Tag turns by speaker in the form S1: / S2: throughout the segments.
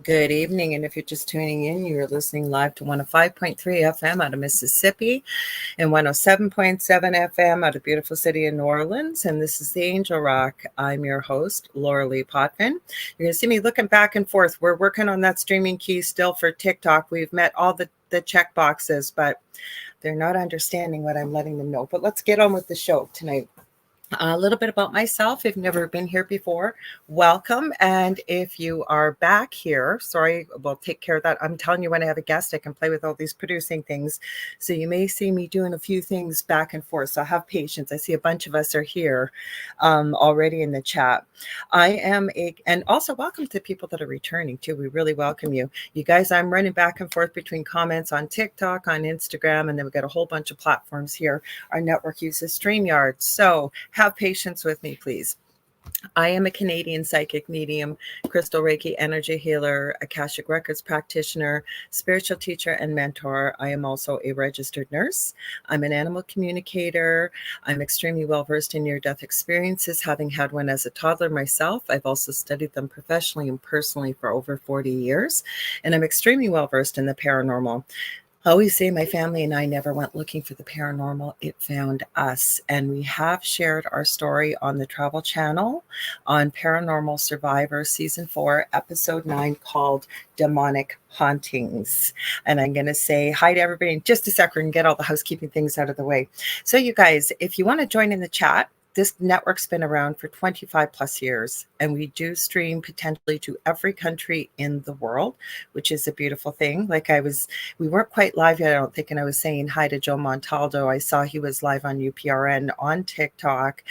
S1: Good evening, and if you're just tuning in, you're listening live to 105.3 FM out of Mississippi and 107.7 FM out of beautiful city of New Orleans, and this is the Angel Rock. I'm your host, Lorilei Potvin. You're going to see me looking back and forth. We're working on that streaming key still for TikTok. We've met all the check boxes, but they're not understanding what I'm letting them know. But let's get on with the show tonight. A little bit about myself. If you've never been here before, welcome. And if you are back here, sorry, we'll take care of that. I'm telling you, when I have a guest, I can play with all these producing things. So you may see me doing a few things back and forth. So have patience. I see a bunch of us are here already in the chat. And also welcome to people that are returning too. We really welcome you. You guys, I'm running back and forth between comments on TikTok, on Instagram, and then we've got a whole bunch of platforms here. Our network uses StreamYard. So have patience with me, please. I am a Canadian psychic medium, crystal Reiki energy healer, Akashic Records practitioner, spiritual teacher, and mentor. I am also a registered nurse. I'm an animal communicator. I'm extremely well versed in near-death experiences, having had one as a toddler myself. I've also studied them professionally and personally for over 40 years, and I'm extremely well versed in the paranormal. I always say my family and I never went looking for the paranormal. It found us. And we have shared our story on the Travel Channel on Paranormal Survivor Season 4, Episode 9, called Demonic Hauntings. And I'm going to say hi to everybody in just a second and get all the housekeeping things out of the way. So you guys, if you want to join in the chat, this network's been around for 25 plus years, and we do stream potentially to every country in the world, which is a beautiful thing. We weren't quite live yet, I don't think, and I was saying hi to Joe Montaldo. I saw he was live on UPRN on TikTok.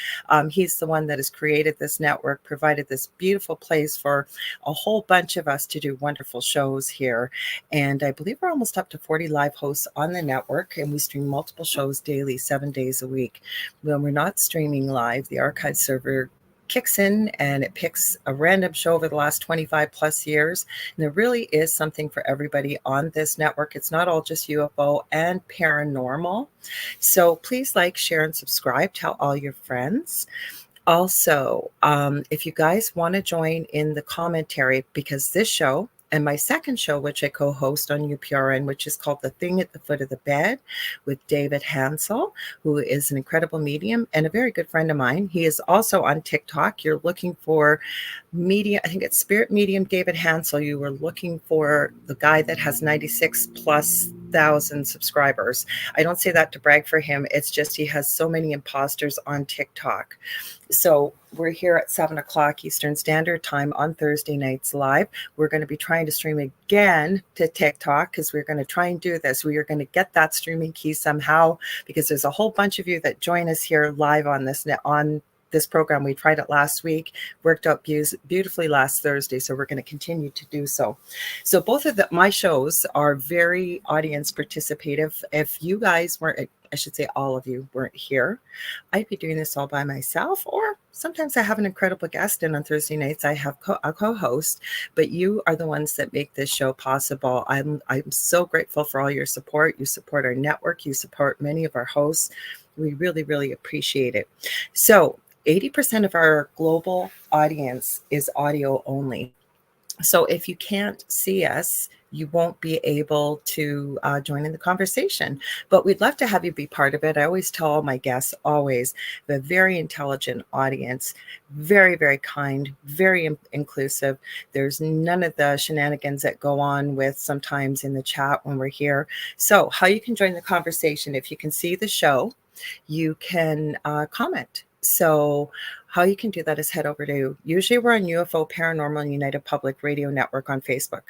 S1: He's the one that has created this network, provided this beautiful place for a whole bunch of us to do wonderful shows here. And I believe we're almost up to 40 live hosts on the network, and we stream multiple shows daily, 7 days a week. When we're not streaming live, the archive server kicks in and it picks a random show over the last 25 plus years. And there really is something for everybody on this network. It's not all just UFO and paranormal. So please like, share, and subscribe. Tell all your friends. Also, if you guys want to join in the commentary, because this show and my second show, which I co-host on UPRN, which is called The Thing at the Foot of the Bed with David Hansel, who is an incredible medium and a very good friend of mine. He is also on TikTok. You're looking for media, I think it's Spirit Medium David Hansel. You were looking for the guy that has 96 plus thousand subscribers. I don't say that to brag for him. It's just he has so many imposters on TikTok. So we're here at 7 o'clock Eastern Standard Time on Thursday nights live. We're going to be trying to stream again to TikTok because we're going to try and do this. We are going to get that streaming key somehow, because there's a whole bunch of you that join us here live on this program. We tried it last week, worked out beautifully last Thursday, so we're going to continue to do so. So both of my shows are very audience participative. If you guys weren't, I should say all of you weren't here, I'd be doing this all by myself, or sometimes I have an incredible guest, and on Thursday nights I have a co-host, but you are the ones that make this show possible. I'm so grateful for all your support. You support our network, you support many of our hosts. We really, really appreciate it. So 80% of our global audience is audio only. So if you can't see us, you won't be able to join in the conversation. But we'd love to have you be part of it. I always tell all my guests, always, a very intelligent audience, very, very kind, very inclusive. There's none of the shenanigans that go on with sometimes in the chat when we're here. So how you can join the conversation, if you can see the show, you can comment. So how you can do that is head over to, usually we're on UFO Paranormal United Public Radio Network on Facebook.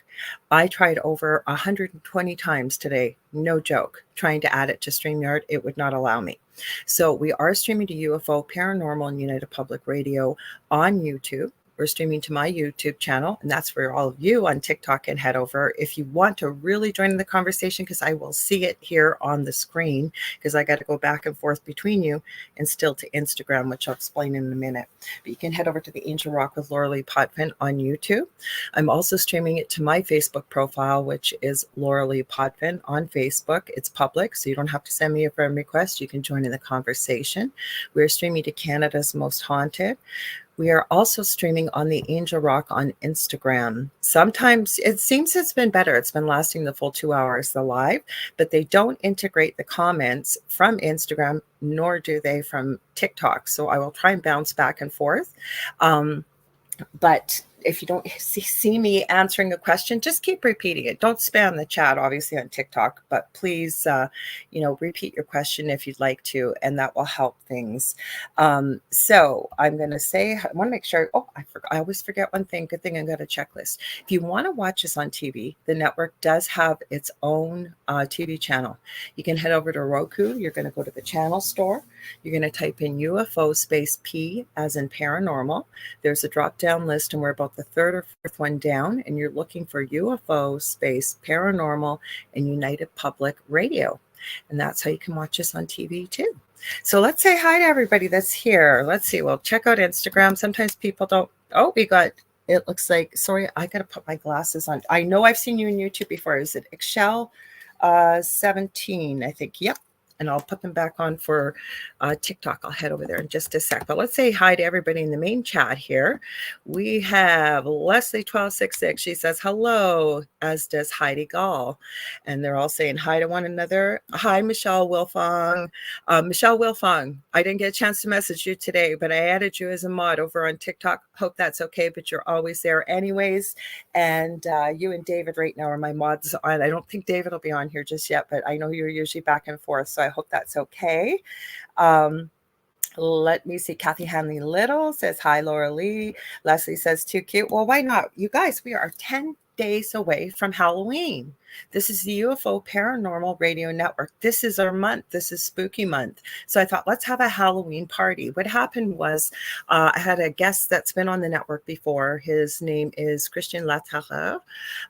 S1: I tried over 120 times today, no joke, trying to add it to StreamYard. It would not allow me. So we are streaming to UFO Paranormal and United Public Radio on YouTube. We're streaming to my YouTube channel, and that's where all of you on TikTok can head over if you want to really join in the conversation, because I will see it here on the screen, because I got to go back and forth between you and still to Instagram, which I'll explain in a minute. But you can head over to the Angel Rock with Lorilei Potvin on YouTube. I'm also streaming it to my Facebook profile, which is Lorilei Potvin on Facebook. It's public, so you don't have to send me a friend request. You can join in the conversation. We're streaming to Canada's Most Haunted. We are also streaming on the Angel Rock on Instagram. Sometimes it seems it's been better. It's been lasting the full 2 hours, the live, but they don't integrate the comments from Instagram, nor do they from TikTok. So I will try and bounce back and forth. But if you don't see me answering a question, just keep repeating it. Don't spam the chat, obviously, on TikTok, but please, repeat your question if you'd like to, and that will help things. So I'm going to say, I want to make sure, I always forget one thing. Good thing I got a checklist. If you want to watch us on TV, the network does have its own TV channel. You can head over to Roku. You're going to go to the channel store. You're going to type in UFO space P as in paranormal. There's a drop-down list, and we're about the third or fourth one down, and you're looking for UFO space paranormal and United Public Radio. And that's how you can watch us on TV too. So let's say hi to everybody that's here. Let's see. Well, check out Instagram. Sometimes people don't. Oh, it looks like, sorry, I got to put my glasses on. I know I've seen you on YouTube before. Is it Excel 17, I think? Yep. And I'll put them back on for TikTok. I'll head over there in just a sec. But let's say hi to everybody in the main chat here. We have Leslie1266. She says hello, as does Heidi Gall. And they're all saying hi to one another. Hi, Michelle Wilfong. Michelle Wilfong, I didn't get a chance to message you today, but I added you as a mod over on TikTok. Hope that's okay, but you're always there anyways. And you and David right now are my mods on. I don't think David will be on here just yet, but I know you're usually back and forth, so I hope that's okay. Let me see. Kathy Hanley Little says, hi, Lorilei. Leslie says, too cute. Well, why not? You guys, we are 10 days away from Halloween. This is the UFO Paranormal Radio Network. This is our month. This is spooky month. So I thought, let's have a Halloween party. What happened was I had a guest that's been on the network before. His name is Christian Laterre.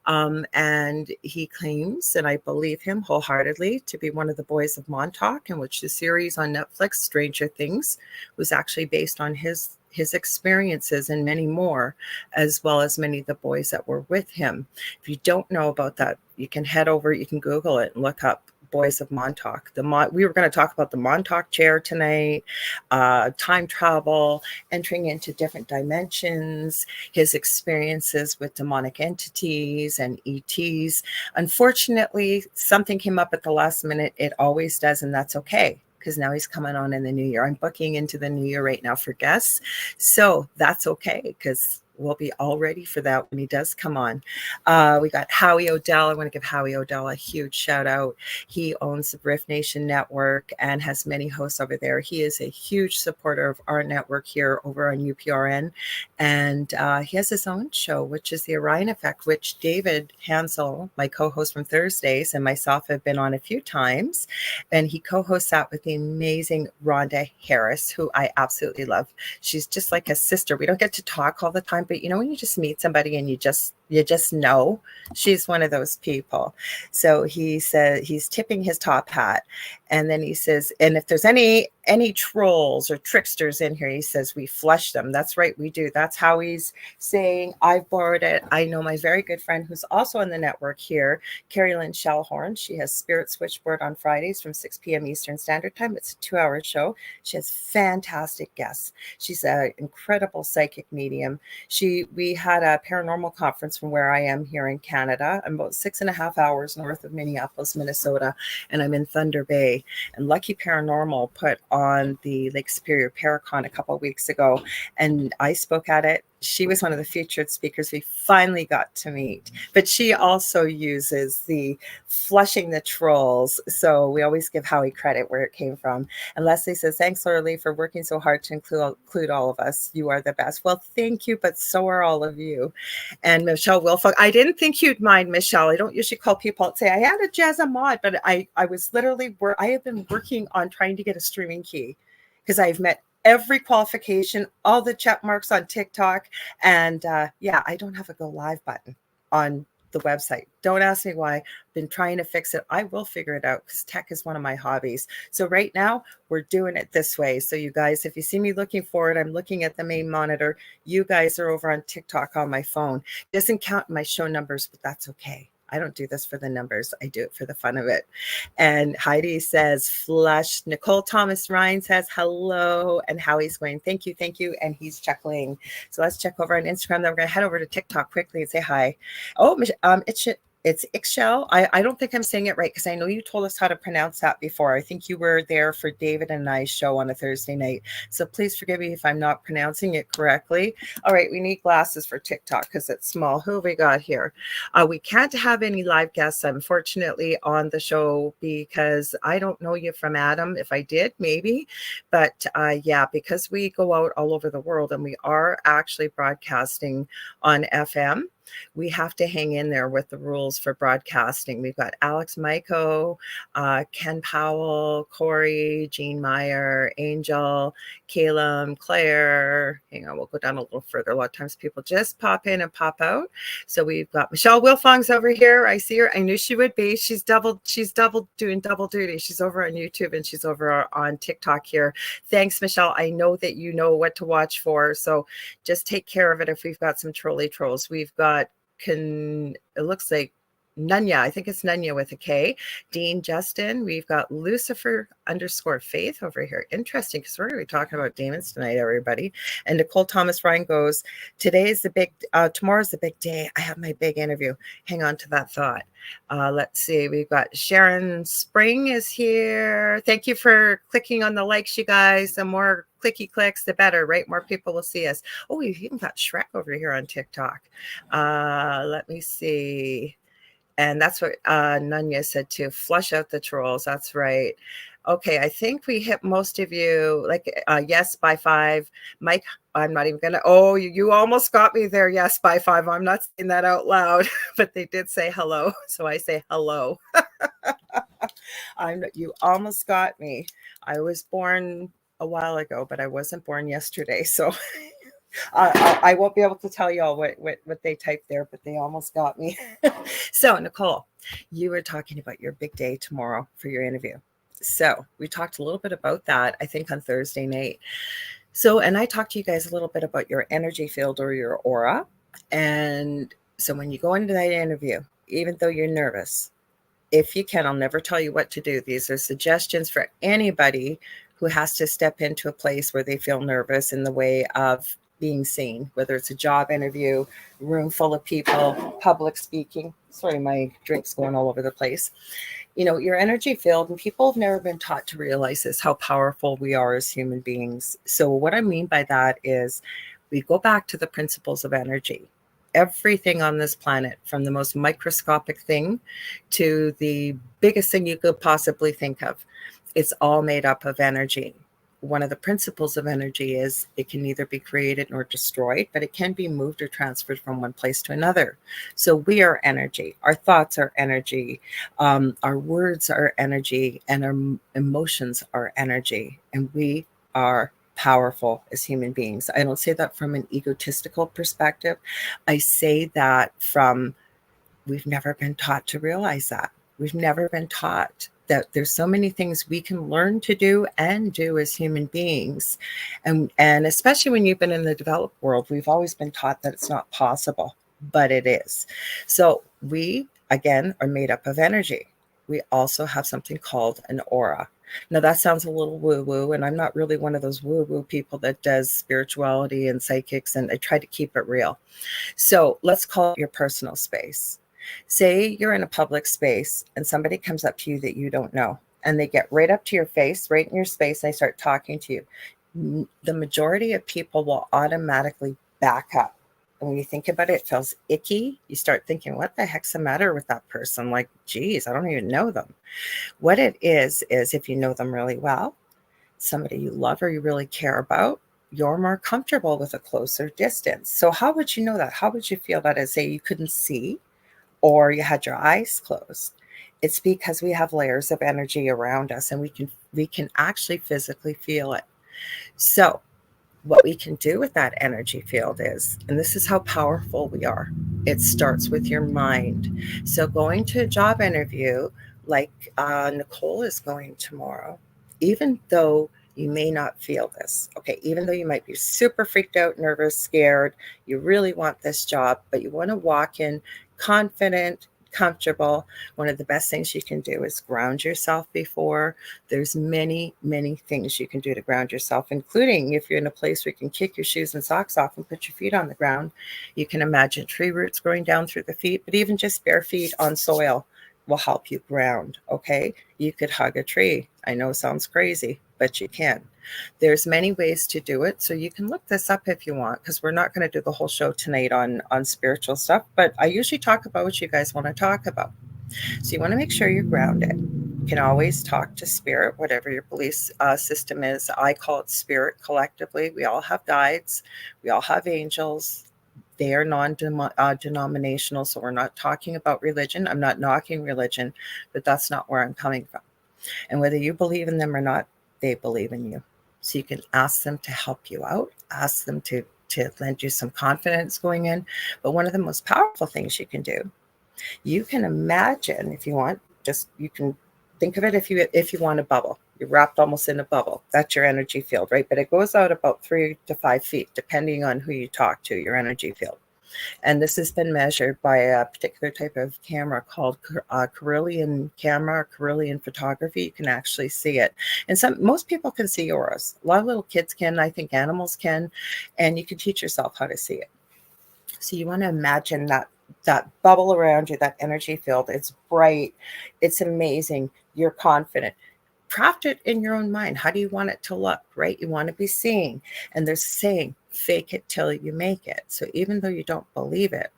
S1: And he claims, and I believe him wholeheartedly, to be one of the boys of Montauk, in which the series on Netflix, Stranger Things, was actually based on his experiences and many more, as well as many of the boys that were with him. If you don't know about that, you can head over, you can Google it and look up Boys of Montauk. We were going to talk about the Montauk chair tonight, time travel, entering into different dimensions, his experiences with demonic entities and ETs. Unfortunately, something came up at the last minute. It always does, and that's okay, because now he's coming on in the new year. I'm booking into the new year right now for guests. So that's okay, because we'll be all ready for that when he does come on. We got Howie O'Dell. I want to give Howie O'Dell a huge shout out. He owns the Riff Nation Network and has many hosts over there. He is a huge supporter of our network here over on UPRN. And he has his own show, which is The Orion Effect, which David Hansel, my co-host from Thursdays, and myself have been on a few times. And he co-hosts that with the amazing Rhonda Harris, who I absolutely love. She's just like a sister. We don't get to talk all the time, but when you just meet somebody and you just know, she's one of those people. So he said he's tipping his top hat, and then he says, and if there's any trolls or tricksters in here, he says we flush them. That's right, we do. That's how he's saying. I've borrowed it. I know my very good friend who's also on the network here, Carrie Lynn Shellhorn. She has Spirit Switchboard on Fridays from 6 p.m. Eastern Standard Time. It's a 2-hour show. She has fantastic guests. She's an incredible psychic medium. We had a paranormal conference from where I am here in Canada. I'm about 6.5 hours north of Minneapolis, Minnesota, and I'm in Thunder Bay. And Lucky Paranormal put on the Lake Superior Paracon a couple of weeks ago, and I spoke at it. She was one of the featured speakers we finally got to meet, but she also uses the flushing the trolls. So we always give Howie credit where it came from. And Leslie says, thanks, Lorilei, for working so hard to include all of us. You are the best. Well, thank you, but so are all of you. And Michelle Wilfong, I didn't think you'd mind, Michelle. I don't usually call people and say, I had a jazz a mod, but I was literally I have been working on trying to get a streaming key, because I've met every qualification, all the check marks on TikTok. And I don't have a go live button on the website. Don't ask me why. I've been trying to fix it. I will figure it out, because tech is one of my hobbies. So right now we're doing it this way. So you guys, if you see me looking for it, I'm looking at the main monitor. You guys are over on TikTok on my phone. Doesn't count my show numbers, but that's okay. I don't do this for the numbers. I do it for the fun of it. And Heidi says, flush. Nicole Thomas Ryan says, hello. And Howie's going, thank you, thank you. And he's chuckling. So let's check over on Instagram. Then we're going to head over to TikTok quickly and say hi. Oh, it's Ixchel. I don't think I'm saying it right because I know you told us how to pronounce that before. I think you were there for David and I's show on a Thursday night. So please forgive me if I'm not pronouncing it correctly. All right, we need glasses for TikTok because it's small. Who have we got here? We can't have any live guests, unfortunately, on the show because I don't know you from Adam. If I did, maybe. But yeah, because we go out all over the world and we are actually broadcasting on FM, we have to hang in there with the rules for broadcasting. We've got Alex Maiko, Ken Powell, Corey, Jean Meyer, Angel, Caleb, Claire. Hang on, we'll go down a little further. A lot of times people just pop in and pop out. So we've got Michelle Wilfong's over here. I see her. I knew she would be. She's doing double duty. She's over on YouTube and she's over on TikTok here. Thanks, Michelle. I know that you know what to watch for. So just take care of it if we've got some trolley trolls. We've got it looks like Nunya. I think it's Nunya with a K. Dean Justin. We've got Lucifer _Faith over here. Interesting because we're going to be talking about demons tonight, everybody. And Nicole Thomas Ryan goes, tomorrow's the big day. I have my big interview. Hang on to that thought. Let's see. We've got Sharon Spring is here. Thank you for clicking on the likes, you guys. The more clicky clicks, the better, right? More people will see us. Oh, we've even got Shrek over here on TikTok. Let me see. And that's what Nunya said too. Flush out the trolls. That's right. Okay, I think we hit most of you. Like, yes, by 5. Mike, I'm not even going to. Oh, you almost got me there. Yes, by 5. I'm not saying that out loud, but they did say hello. So I say hello. You almost got me. I was born a while ago, but I wasn't born yesterday. So I won't be able to tell you all what they typed there, but they almost got me. So, Nicole, you were talking about your big day tomorrow for your interview. So we talked a little bit about that, I think, on Thursday night. So, and I talked to you guys a little bit about your energy field or your aura. And so when you go into that interview, even though you're nervous, if you can, I'll never tell you what to do. These are suggestions for anybody who has to step into a place where they feel nervous in the way of being seen, whether it's a job interview, room full of people, public speaking. Sorry, my drink's going all over the place. You know, your energy field, and people have never been taught to realize this, how powerful we are as human beings. So what I mean by that is we go back to the principles of energy. Everything on this planet, from the most microscopic thing to the biggest thing you could possibly think of, it's all made up of energy. One of the principles of energy is it can neither be created nor destroyed, but it can be moved or transferred from one place to another. So we are energy. Our thoughts are energy. Our words are energy, and our emotions are energy. And we are powerful as human beings. I don't say that from an egotistical perspective. I say that from, we've never been taught to realize that. We've never been taught that there's so many things we can learn to do and do as human beings. And especially when you've been in the developed world, we've always been taught that it's not possible, but it is. So we, again, are made up of energy. We also have something called an aura. Now that sounds a little woo-woo, and I'm not really one of those woo-woo people that does spirituality and psychics, and I try to keep it real. So let's call it your personal space. Say you're in a public space and somebody comes up to you that you don't know, and they get right up to your face, right in your space, and they start talking to you. The majority of people will automatically back up. And when you think about it, it feels icky. You start thinking, what the heck's the matter with that person? Like, geez, I don't even know them. What it is if you know them really well, somebody you love or you really care about, you're more comfortable with a closer distance. So how would you know that? How would you feel that as, say, you couldn't see or you had your eyes closed? It's because we have layers of energy around us, and we can actually physically feel it. So what we can do with that energy field is, and this is how powerful we are, it starts with your mind. So going to a job interview like Nicole is going tomorrow, even though you may not feel this, okay, even though you might be super freaked out, nervous, scared, you really want this job, but you want to walk in confident, comfortable. One of the best things you can do is ground yourself before. There's many, many things you can do to ground yourself, including if you're in a place where you can kick your shoes and socks off and put your feet on the ground. You can imagine tree roots growing down through the feet, but even just bare feet on soil will help you ground, okay? You could hug a tree. I know it sounds crazy, but you can. There's many ways to do it, so you can look this up if you want, because we're not going to do the whole show tonight on spiritual stuff, but I usually talk about what you guys want to talk about. So you want to make sure you're grounded. You can always talk to spirit, whatever your belief system is. I call it spirit collectively. We all have guides. We all have angels. They are non-denominational, so we're not talking about religion. I'm not knocking religion, but that's not where I'm coming from. And whether you believe in them or not, they believe in you. So you can ask them to help you out, ask them to lend you some confidence going in. But one of the most powerful things you can do, you can imagine, if you want, just you can think of it if you want a bubble. You're wrapped almost in a bubble. That's your energy field, right? But it goes out about 3 to 5 feet, depending on who you talk to, your energy field. And this has been measured by a particular type of camera called Carillion camera, Carillion photography. You can actually see it. And most people can see auras. A lot of little kids can, I think animals can, and you can teach yourself how to see it. So you want to imagine that bubble around you, that energy field. It's bright. It's amazing. You're confident. Craft it in your own mind. How do you want it to look, right? You want to be seeing. And there's a saying, fake it till you make it. So even though you don't believe it,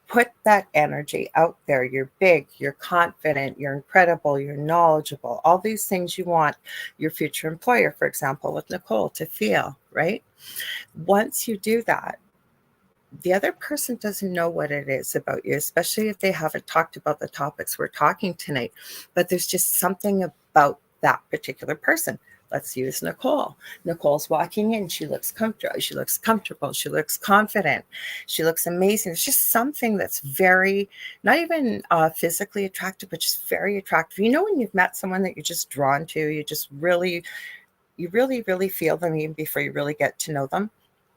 S1: put that energy out there. You're big, you're confident, you're incredible, you're knowledgeable, all these things you want your future employer, for example, with Nicole, to feel, right? Once you do that, the other person doesn't know what it is about you, especially if they haven't talked about the topics we're talking tonight. But there's just something about that particular person. Let's use Nicole. Nicole's walking in. She looks comfortable. She looks comfortable. She looks confident. She looks amazing. It's just something that's very, not even physically attractive, but just very attractive. You know, when you've met someone that you're just drawn to, you really feel them even before you really get to know them.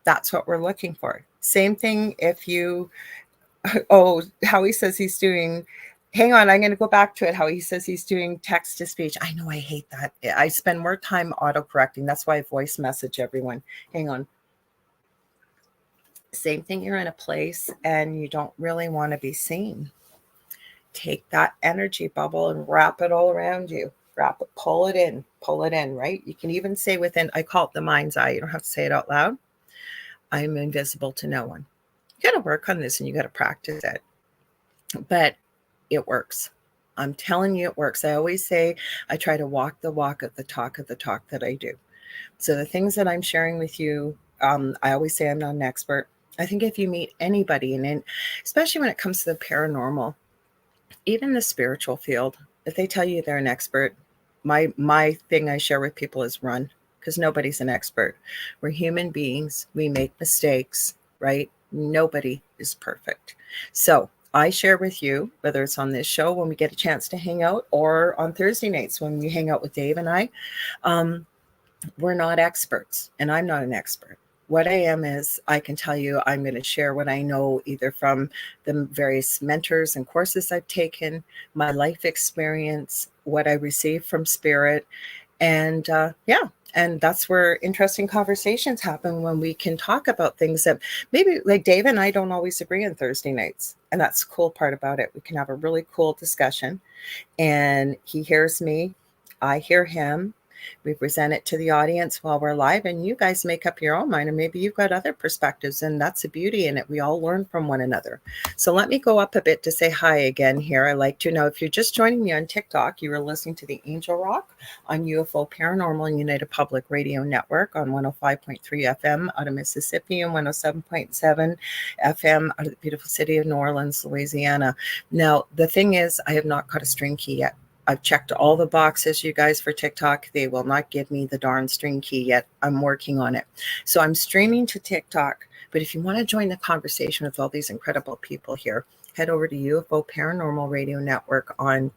S1: That's what we're looking for. Same thing if you, oh, Howie says he's doing, hang on, I'm going to go back to it. Howie says he's doing text to speech. I know, I hate that. I spend more time auto-correcting. That's why I voice message everyone. Hang on. Same thing, you're in a place and you don't really want to be seen. Take that energy bubble and wrap it all around you. Wrap it, pull it in, right? You can even say within, I call it the mind's eye. You don't have to say it out loud. I'm invisible to no one. You got to work on this and you got to practice it. But it works. I'm telling you, it works. I always say I try to walk the walk of the talk that I do. So the things that I'm sharing with you, I always say I'm not an expert. I think if you meet anybody, and especially when it comes to the paranormal, even the spiritual field, if they tell you they're an expert, my thing I share with people is run. Because nobody's an expert. We're human beings. We make mistakes, right? Nobody is perfect. So I share with you, whether it's on this show when we get a chance to hang out or on Thursday nights when we hang out with Dave and I, we're not experts, and I'm not an expert. What I am is I can tell you I'm going to share what I know either from the various mentors and courses I've taken, my life experience, what I received from spirit, and and that's where interesting conversations happen when we can talk about things that maybe like Dave and I don't always agree on Thursday nights. And that's the cool part about it. We can have a really cool discussion and he hears me, I hear him. We present it to the audience while we're live and you guys make up your own mind and maybe you've got other perspectives and that's the beauty in it. We all learn from one another. So let me go up a bit to say hi again here. I like to know if you're just joining me on TikTok, you are listening to the Angel Rock on UFO Paranormal and United Public Radio Network on 105.3 FM out of Mississippi and 107.7 FM out of the beautiful city of New Orleans, Louisiana. Now, the thing is, I have not caught a string key yet. I've checked all the boxes, you guys, for TikTok. They will not give me the darn string key yet. I'm working on it. So I'm streaming to TikTok. But if you want to join the conversation with all these incredible people here, head over to UFO Paranormal Radio Network on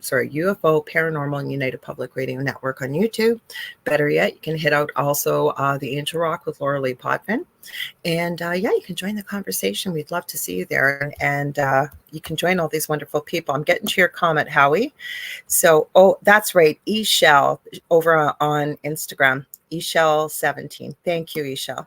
S1: UFO Paranormal and United Public Radio Network on YouTube. Better yet, you can hit out also the Angel Rock with Lorilei Potvin. And you can join the conversation. We'd love to see you there. And you can join all these wonderful people. I'm getting to your comment, Howie. So, that's right. Eshell over on Instagram. Eshell17. Thank you, Eshell.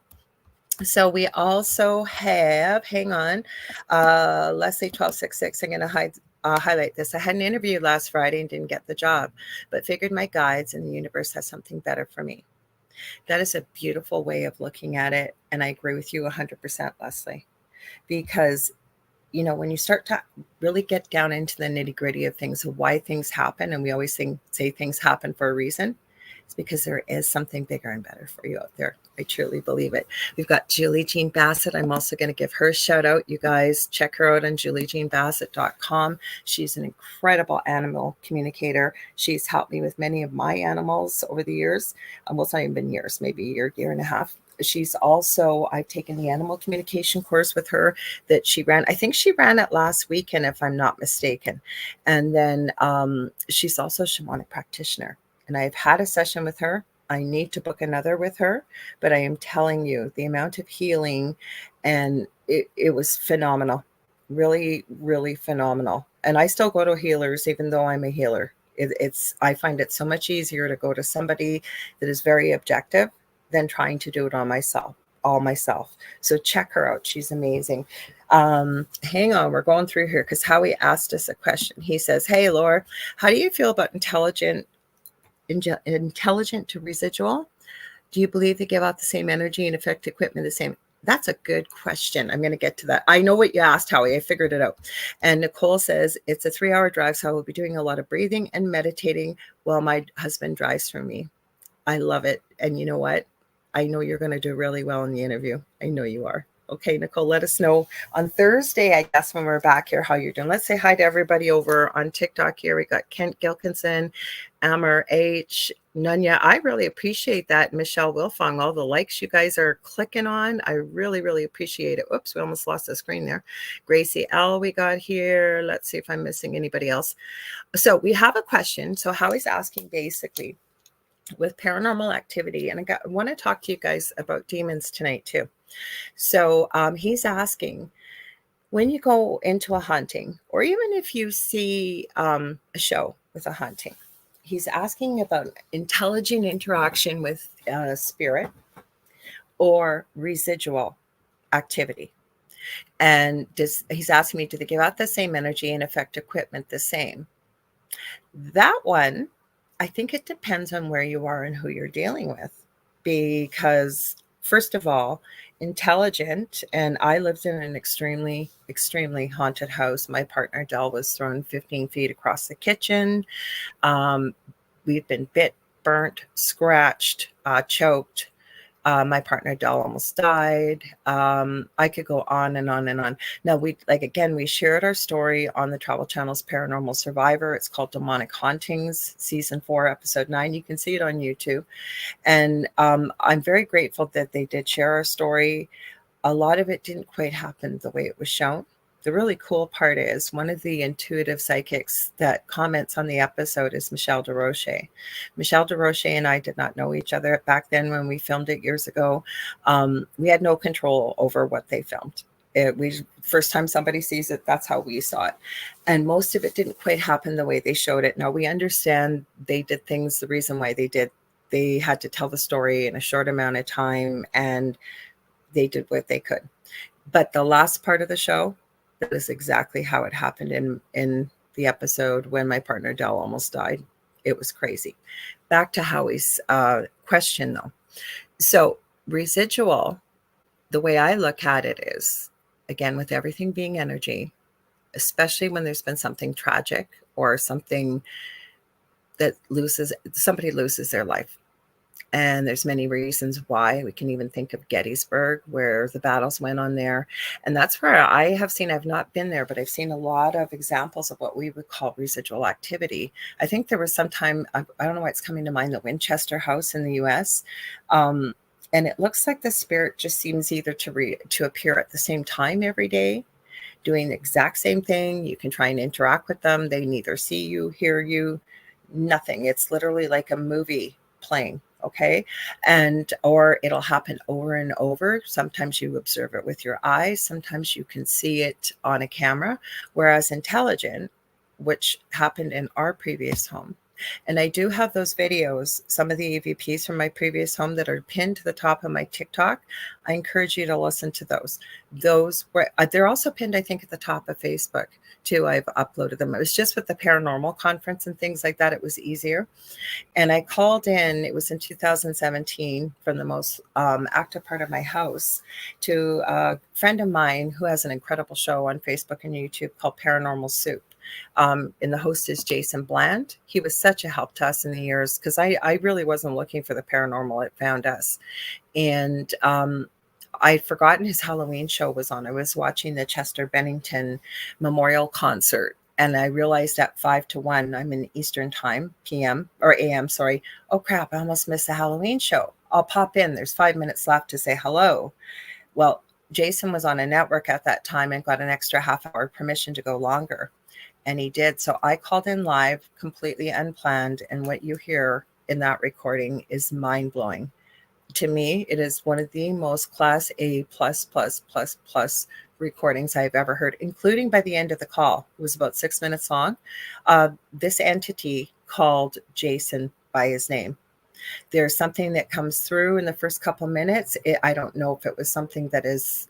S1: So we also have, hang on, Leslie1266. I'm going to highlight this. I had an interview last Friday and didn't get the job, but figured my guides and the universe has something better for me. That is a beautiful way of looking at it. And I agree with you 100%, Leslie, because when you start to really get down into the nitty gritty of things, of why things happen, and we always say things happen for a reason, it's because there is something bigger and better for you out there. I truly believe it. We've got Julie Jean Bassett. I'm also going to give her a shout out. You guys check her out on juliejeanbassett.com. She's an incredible animal communicator. She's helped me with many of my animals over the years. Well, it's not even been years, maybe a year and a half. She's also, I've taken the animal communication course with her that she ran. I think she ran it last weekend, if I'm not mistaken. And then she's also a shamanic practitioner. And I've had a session with her. I need to book another with her, but I am telling you the amount of healing, and it was phenomenal. Really, really phenomenal. And I still go to healers, even though I'm a healer. I find it so much easier to go to somebody that is very objective than trying to do it all myself. So check her out. She's amazing. Hang on. We're going through here because Howie asked us a question. He says, hey, Laura, how do you feel about intelligent to residual? Do you believe they give out the same energy and affect equipment the same? That's a good question. I'm going to get to that. I know what you asked, Howie. I figured it out. And Nicole says, it's a 3-hour drive, so I will be doing a lot of breathing and meditating while my husband drives for me. I love it. And you know what? I know you're going to do really well in the interview. I know you are. Okay, Nicole, let us know on Thursday, I guess, when we're back here, how you're doing. Let's say hi to everybody over on TikTok here. We got Kent Gilkinson, Amber H, Nunya. I really appreciate that. Michelle Wilfong, all the likes you guys are clicking on. I really, really appreciate it. Oops, we almost lost the screen there. Gracie L, we got here. Let's see if I'm missing anybody else. So we have a question. So Howie's asking basically, with paranormal activity, and I want to talk to you guys about demons tonight too. So he's asking, when you go into a haunting, or even if you see a show with a haunting, he's asking about intelligent interaction with spirit or residual activity. And he's asking me, do they give out the same energy and affect equipment the same? That one, I think it depends on where you are and who you're dealing with. Because first of all, intelligent, and I lived in an extremely, extremely haunted house. My partner, Del, was thrown 15 feet across the kitchen. We've been bit, burnt, scratched, choked. My partner, Del, almost died. I could go on and on and on. Now, we shared our story on the Travel Channel's Paranormal Survivor. It's called Demonic Hauntings, Season 4, Episode 9. You can see it on YouTube. And I'm very grateful that they did share our story. A lot of it didn't quite happen the way it was shown. The really cool part is one of the intuitive psychics that comments on the episode is Michelle DeRoche. Michelle DeRoche and I did not know each other back then when we filmed it years ago. We had no control over what they filmed. First time somebody sees it, that's how we saw it. And most of it didn't quite happen the way they showed it. Now we understand they did things the reason why they did. They had to tell the story in a short amount of time, and they did what they could. But the last part of the show, that is exactly how it happened in the episode when my partner Del almost died. It was crazy. Back to Howie's question, though. So residual, the way I look at it is, again, with everything being energy, especially when there's been something tragic or something that somebody loses their life. And there's many reasons why. We can even think of Gettysburg, where the battles went on there. And that's where I have seen, I've not been there, but I've seen a lot of examples of what we would call residual activity. I think there was some time, I don't know why it's coming to mind, the Winchester House in the US. And it looks like the spirit just seems either to appear at the same time every day, doing the exact same thing. You can try and interact with them. They neither see you, hear you, nothing. It's literally like a movie playing. Okay. And, or it'll happen over and over. Sometimes you observe it with your eyes. Sometimes you can see it on a camera. Whereas intelligent, which happened in our previous home, and I do have those videos, some of the EVPs from my previous home that are pinned to the top of my TikTok. I encourage you to listen to those. Those were, they're also pinned, I think, at the top of Facebook too. I've uploaded them. It was just with the paranormal conference and things like that. It was easier. And I called in, it was in 2017, from the most active part of my house to a friend of mine who has an incredible show on Facebook and YouTube called Paranormal Soup. And the host is Jason Bland. He was such a help to us in the years because I really wasn't looking for the paranormal. It found us. And I'd forgotten his Halloween show was on. I was watching the Chester Bennington Memorial Concert. And I realized at 5 to 1, I'm in Eastern time, PM or AM, sorry. Oh crap, I almost missed the Halloween show. I'll pop in. There's 5 minutes left to say hello. Well, Jason was on a network at that time and got an extra half hour permission to go longer. And he did. So I called in live, completely unplanned. And what you hear in that recording is mind blowing. To me, it is one of the most class A plus plus plus plus recordings I've ever heard, including by the end of the call. It was about 6 minutes long. This entity called Jason by his name. There's something that comes through in the first couple minutes. I don't know if it was something that is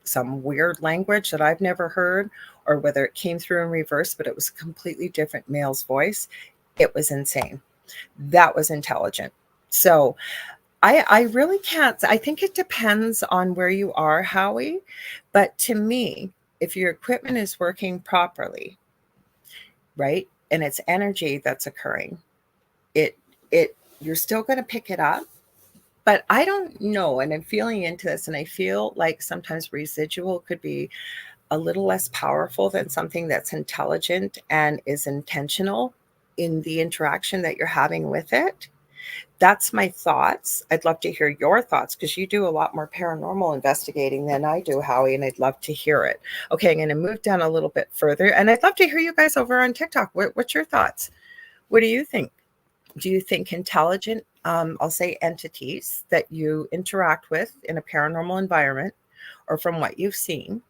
S1: some weird language that I've never heard, or whether it came through in reverse, but it was a completely different male's voice. It was insane. That was intelligent. So I really can't. I think it depends on where you are, Howie. But to me, if your equipment is working properly, right, and it's energy that's occurring, it you're still going to pick it up. But I don't know, and I'm feeling into this, and I feel like sometimes residual could be a little less powerful than something that's intelligent and is intentional in the interaction that you're having with it. That's my thoughts. I'd love to hear your thoughts because you do a lot more paranormal investigating than I do, Howie, and I'd love to hear it. Okay, I'm going to move down a little bit further, and I'd love to hear you guys over on TikTok. What's your thoughts? What do you think? Do you think intelligent, I'll say entities that you interact with in a paranormal environment, or from what you've seen,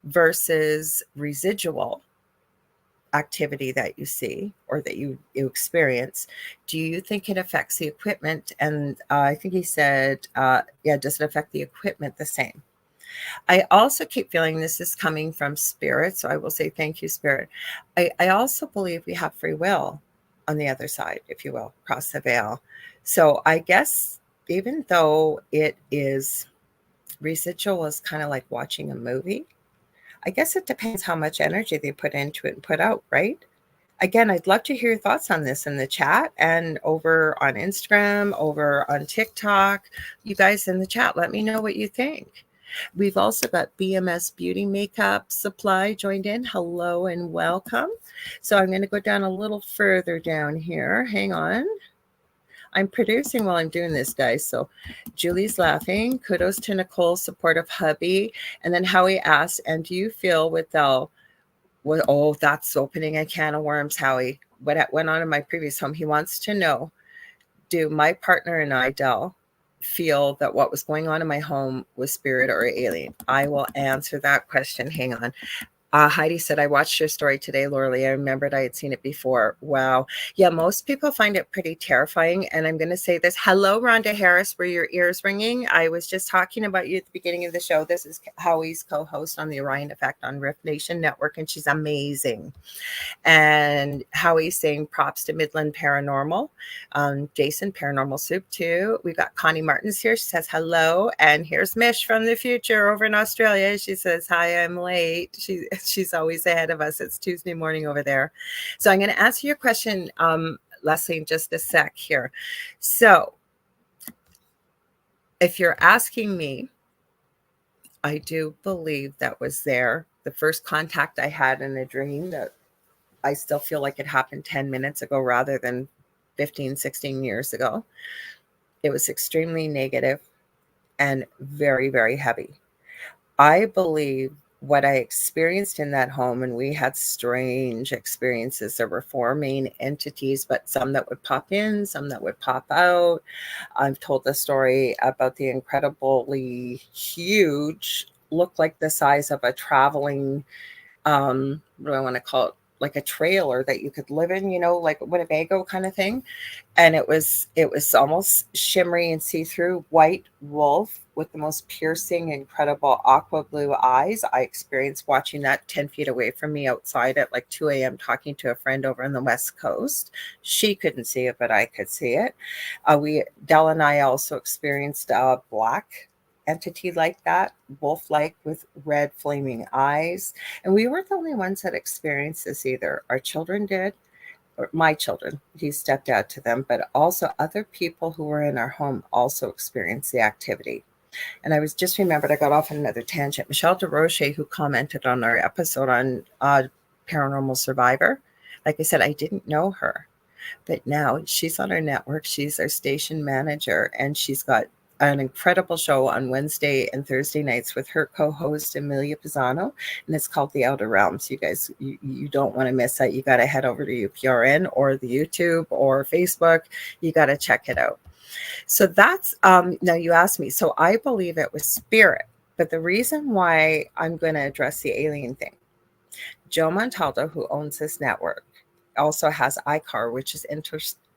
S1: versus residual activity that you see or that you experience, do you think it affects the equipment? And I think he said, yeah, does it affect the equipment the same? I also keep feeling this is coming from spirit, so I will say thank you, spirit. I also believe we have free will on the other side, if you will, across the veil. So I guess even though it is residual, is kind of like watching a movie, I guess it depends how much energy they put into it and put out, right? Again, I'd love to hear your thoughts on this in the chat and over on Instagram, over on TikTok. You guys in the chat, let me know what you think. We've also got BMS Beauty Makeup Supply joined in. Hello and welcome. So I'm going to go down a little further down here. Hang on. I'm producing while I'm doing this, guys. So Julie's laughing. Kudos to Nicole, supportive hubby. And then Howie asked, and do you feel with Del? Well, oh, that's opening a can of worms, Howie. What went on in my previous home? He wants to know, do my partner and I, Del, feel that what was going on in my home was spirit or alien? I will answer that question. Hang on. Heidi said, I watched your story today, Lorilei. I remembered I had seen it before. Wow. Yeah, most people find it pretty terrifying. And I'm going to say this. Hello, Rhonda Harris. Were your ears ringing? I was just talking about you at the beginning of the show. This is Howie's co-host on the Orion Effect on Rift Nation Network, and she's amazing. And Howie's saying props to Midland Paranormal. Jason, Paranormal Soup too. We've got Connie Martins here. She says hello. And here's Mish from the future over in Australia. She says, hi, I'm late. She's always ahead of us. It's Tuesday morning over there. So I'm going to answer your question, Leslie, in just a sec here. So if you're asking me, I do believe that was there. The first contact I had in a dream that I still feel like it happened 10 minutes ago rather than 15, 16 years ago. It was extremely negative and very, very heavy. I believe what I experienced in that home, and we had strange experiences. There were four main entities, but some that would pop in, some that would pop out. I've told the story about the incredibly huge, looked like the size of a traveling, what do I want to call it? Like a trailer that you could live in, like a Winnebago kind of thing. And it was almost shimmery and see-through, white wolf with the most piercing, incredible aqua blue eyes. I experienced watching that 10 feet away from me outside at like 2 a.m. talking to a friend over on the West Coast. She couldn't see it, but I could see it. Dell and I also experienced a black entity like that, wolf-like with red flaming eyes. And we weren't the only ones that experienced this either. Our children did, or my children, he stepped out to them, but also other people who were in our home also experienced the activity. And I was just remembered, I got off on another tangent. Michelle DeRoche, who commented on our episode on Paranormal Survivor, like I said, I didn't know her, but now she's on our network. She's our station manager, and she's got an incredible show on Wednesday and Thursday nights with her co-host Amelia Pisano, and it's called The Outer Realms. You guys, you don't want to miss that. You got to head over to UPRN or the YouTube or Facebook. You got to check it out. So that's now you asked me. So I believe it was spirit, but the reason why I'm going to address the alien thing, Joe Montaldo, who owns this network, also has ICAR, which is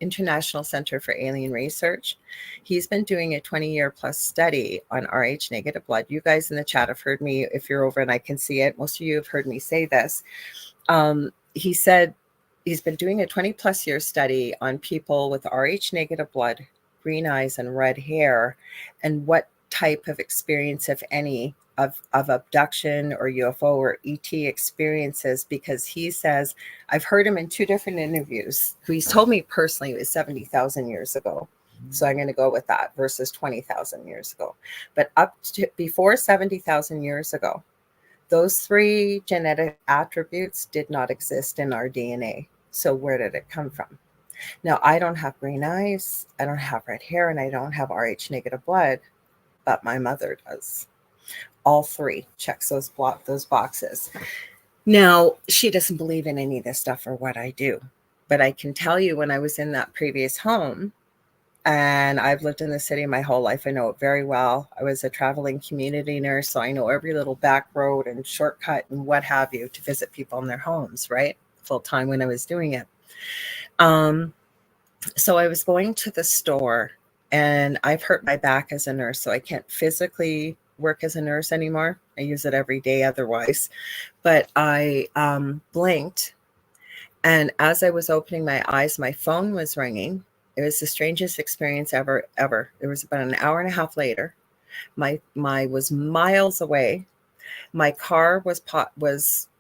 S1: International Center for Alien Research. He's been doing a 20-year plus study on Rh negative blood. You guys in the chat have heard me, if you're over and I can see it, most of you have heard me say this. He said he's been doing a 20 plus year study on people with Rh negative blood, green eyes, and red hair, and what type of experience, if any, of abduction or UFO or ET experiences, because he says, I've heard him in two different interviews, who he's told me personally it was 70,000 years ago. So I'm going to go with that versus 20,000 years ago. But up to before 70,000 years ago, those three genetic attributes did not exist in our DNA. So where did it come from? Now, I don't have green eyes, I don't have red hair, and I don't have Rh negative blood, but my mother does. All three checks those boxes. Now, she doesn't believe in any of this stuff or what I do, but I can tell you when I was in that previous home, and I've lived in the city my whole life, I know it very well. I was a traveling community nurse, so I know every little back road and shortcut and what have you to visit people in their homes, right? Full time when I was doing it. So I was going to the store, and I've hurt my back as a nurse, so I can't physically work as a nurse anymore. I use it every day otherwise. But I blinked, and as I was opening my eyes, my phone was ringing. It was the strangest experience ever. It was about an hour and a half later. My was miles away. My car was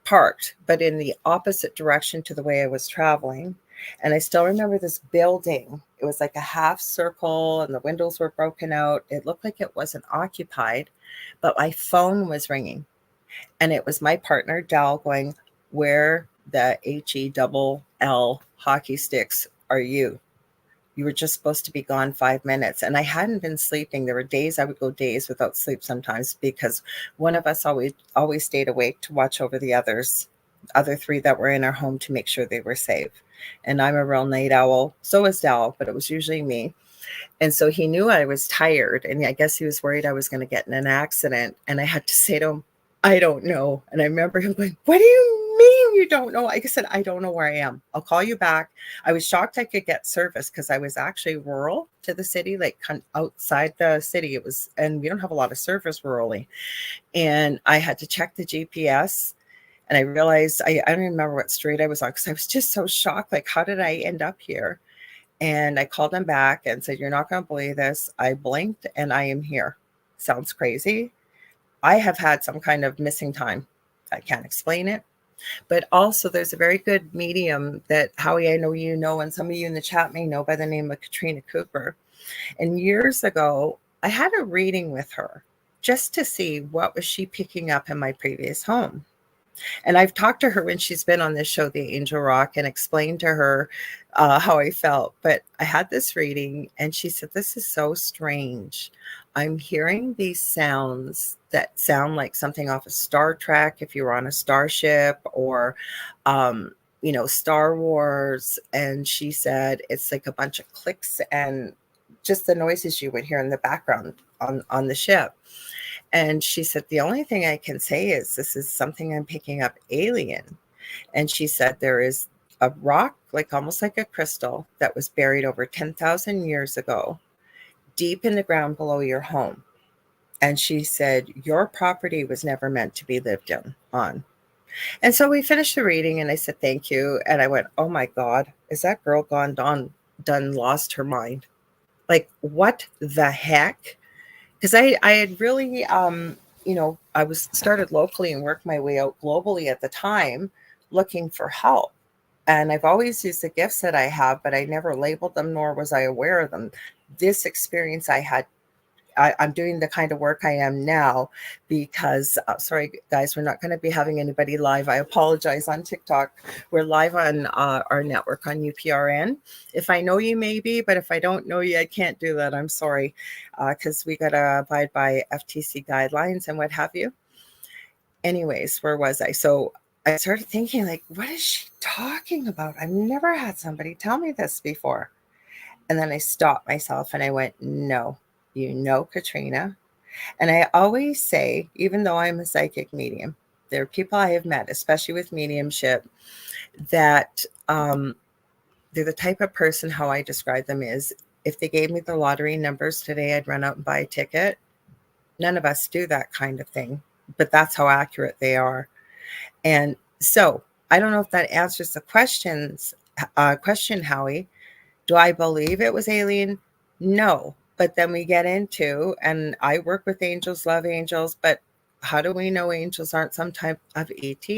S1: parked, but in the opposite direction to the way I was traveling. And I still remember this building. It was like a half circle and the windows were broken out. It looked like it wasn't occupied, but my phone was ringing. And it was my partner, Dal, going, where the HELL hockey sticks are you? You were just supposed to be gone 5 minutes. And I hadn't been sleeping. There were days I would go days without sleep sometimes because one of us always stayed awake to watch over the other three that were in our home to make sure they were safe. And I'm a real night owl. So is Dal, but it was usually me. And so he knew I was tired. And I guess he was worried I was going to get in an accident. And I had to say to him, I don't know. And I remember him going, what do you mean you don't know? Like I said, I don't know where I am. I'll call you back. I was shocked I could get service because I was actually rural to the city, like outside the city. It was, and we don't have a lot of service rurally. And I had to check the GPS. And I realized, I don't remember what street I was on because I was just so shocked. Like, how did I end up here? And I called him back and said, you're not going to believe this. I blinked and I am here. Sounds crazy. I have had some kind of missing time. I can't explain it. But also there's a very good medium that Howie, I know you know, and some of you in the chat may know by the name of Katrina Cooper. And years ago, I had a reading with her just to see what was she picking up in my previous home. And I've talked to her when she's been on this show, The Angel Rock, and explained to her how I felt. But I had this reading, and she said, "This is so strange. I'm hearing these sounds that sound like something off of Star Trek, if you were on a starship, or, Star Wars." And she said, it's like a bunch of clicks and just the noises you would hear in the background on the ship. And she said, the only thing I can say is this is something I'm picking up alien. And she said, there is a rock, like almost like a crystal, that was buried over 10,000 years ago, deep in the ground below your home. And she said, your property was never meant to be lived on. And so we finished the reading, and I said, thank you. And I went, oh my God, is that girl done lost her mind? Like, what the heck? Because I had really, I was started locally and worked my way out globally at the time looking for help. And I've always used the gifts that I have, but I never labeled them, nor was I aware of them. This experience I had, I'm doing the kind of work I am now because, sorry, guys, we're not going to be having anybody live. I apologize on TikTok. We're live on our network on UPRN. If I know you, maybe, but if I don't know you, I can't do that. I'm sorry, because we got to abide by FTC guidelines and what have you. Anyways, where was I? So I started thinking, like, what is she talking about? I've never had somebody tell me this before. And then I stopped myself and I went, no, Katrina. And I always say, even though I'm a psychic medium, there are people I have met, especially with mediumship, that they're the type of person, how I describe them is, if they gave me the lottery numbers today, I'd run out and buy a ticket. None of us do that kind of thing, but that's how accurate they are. And so I don't know if that answers the question, Howie. Do I believe it was alien? No. But then we get into, and I work with angels, love angels, but how do we know angels aren't some type of ET?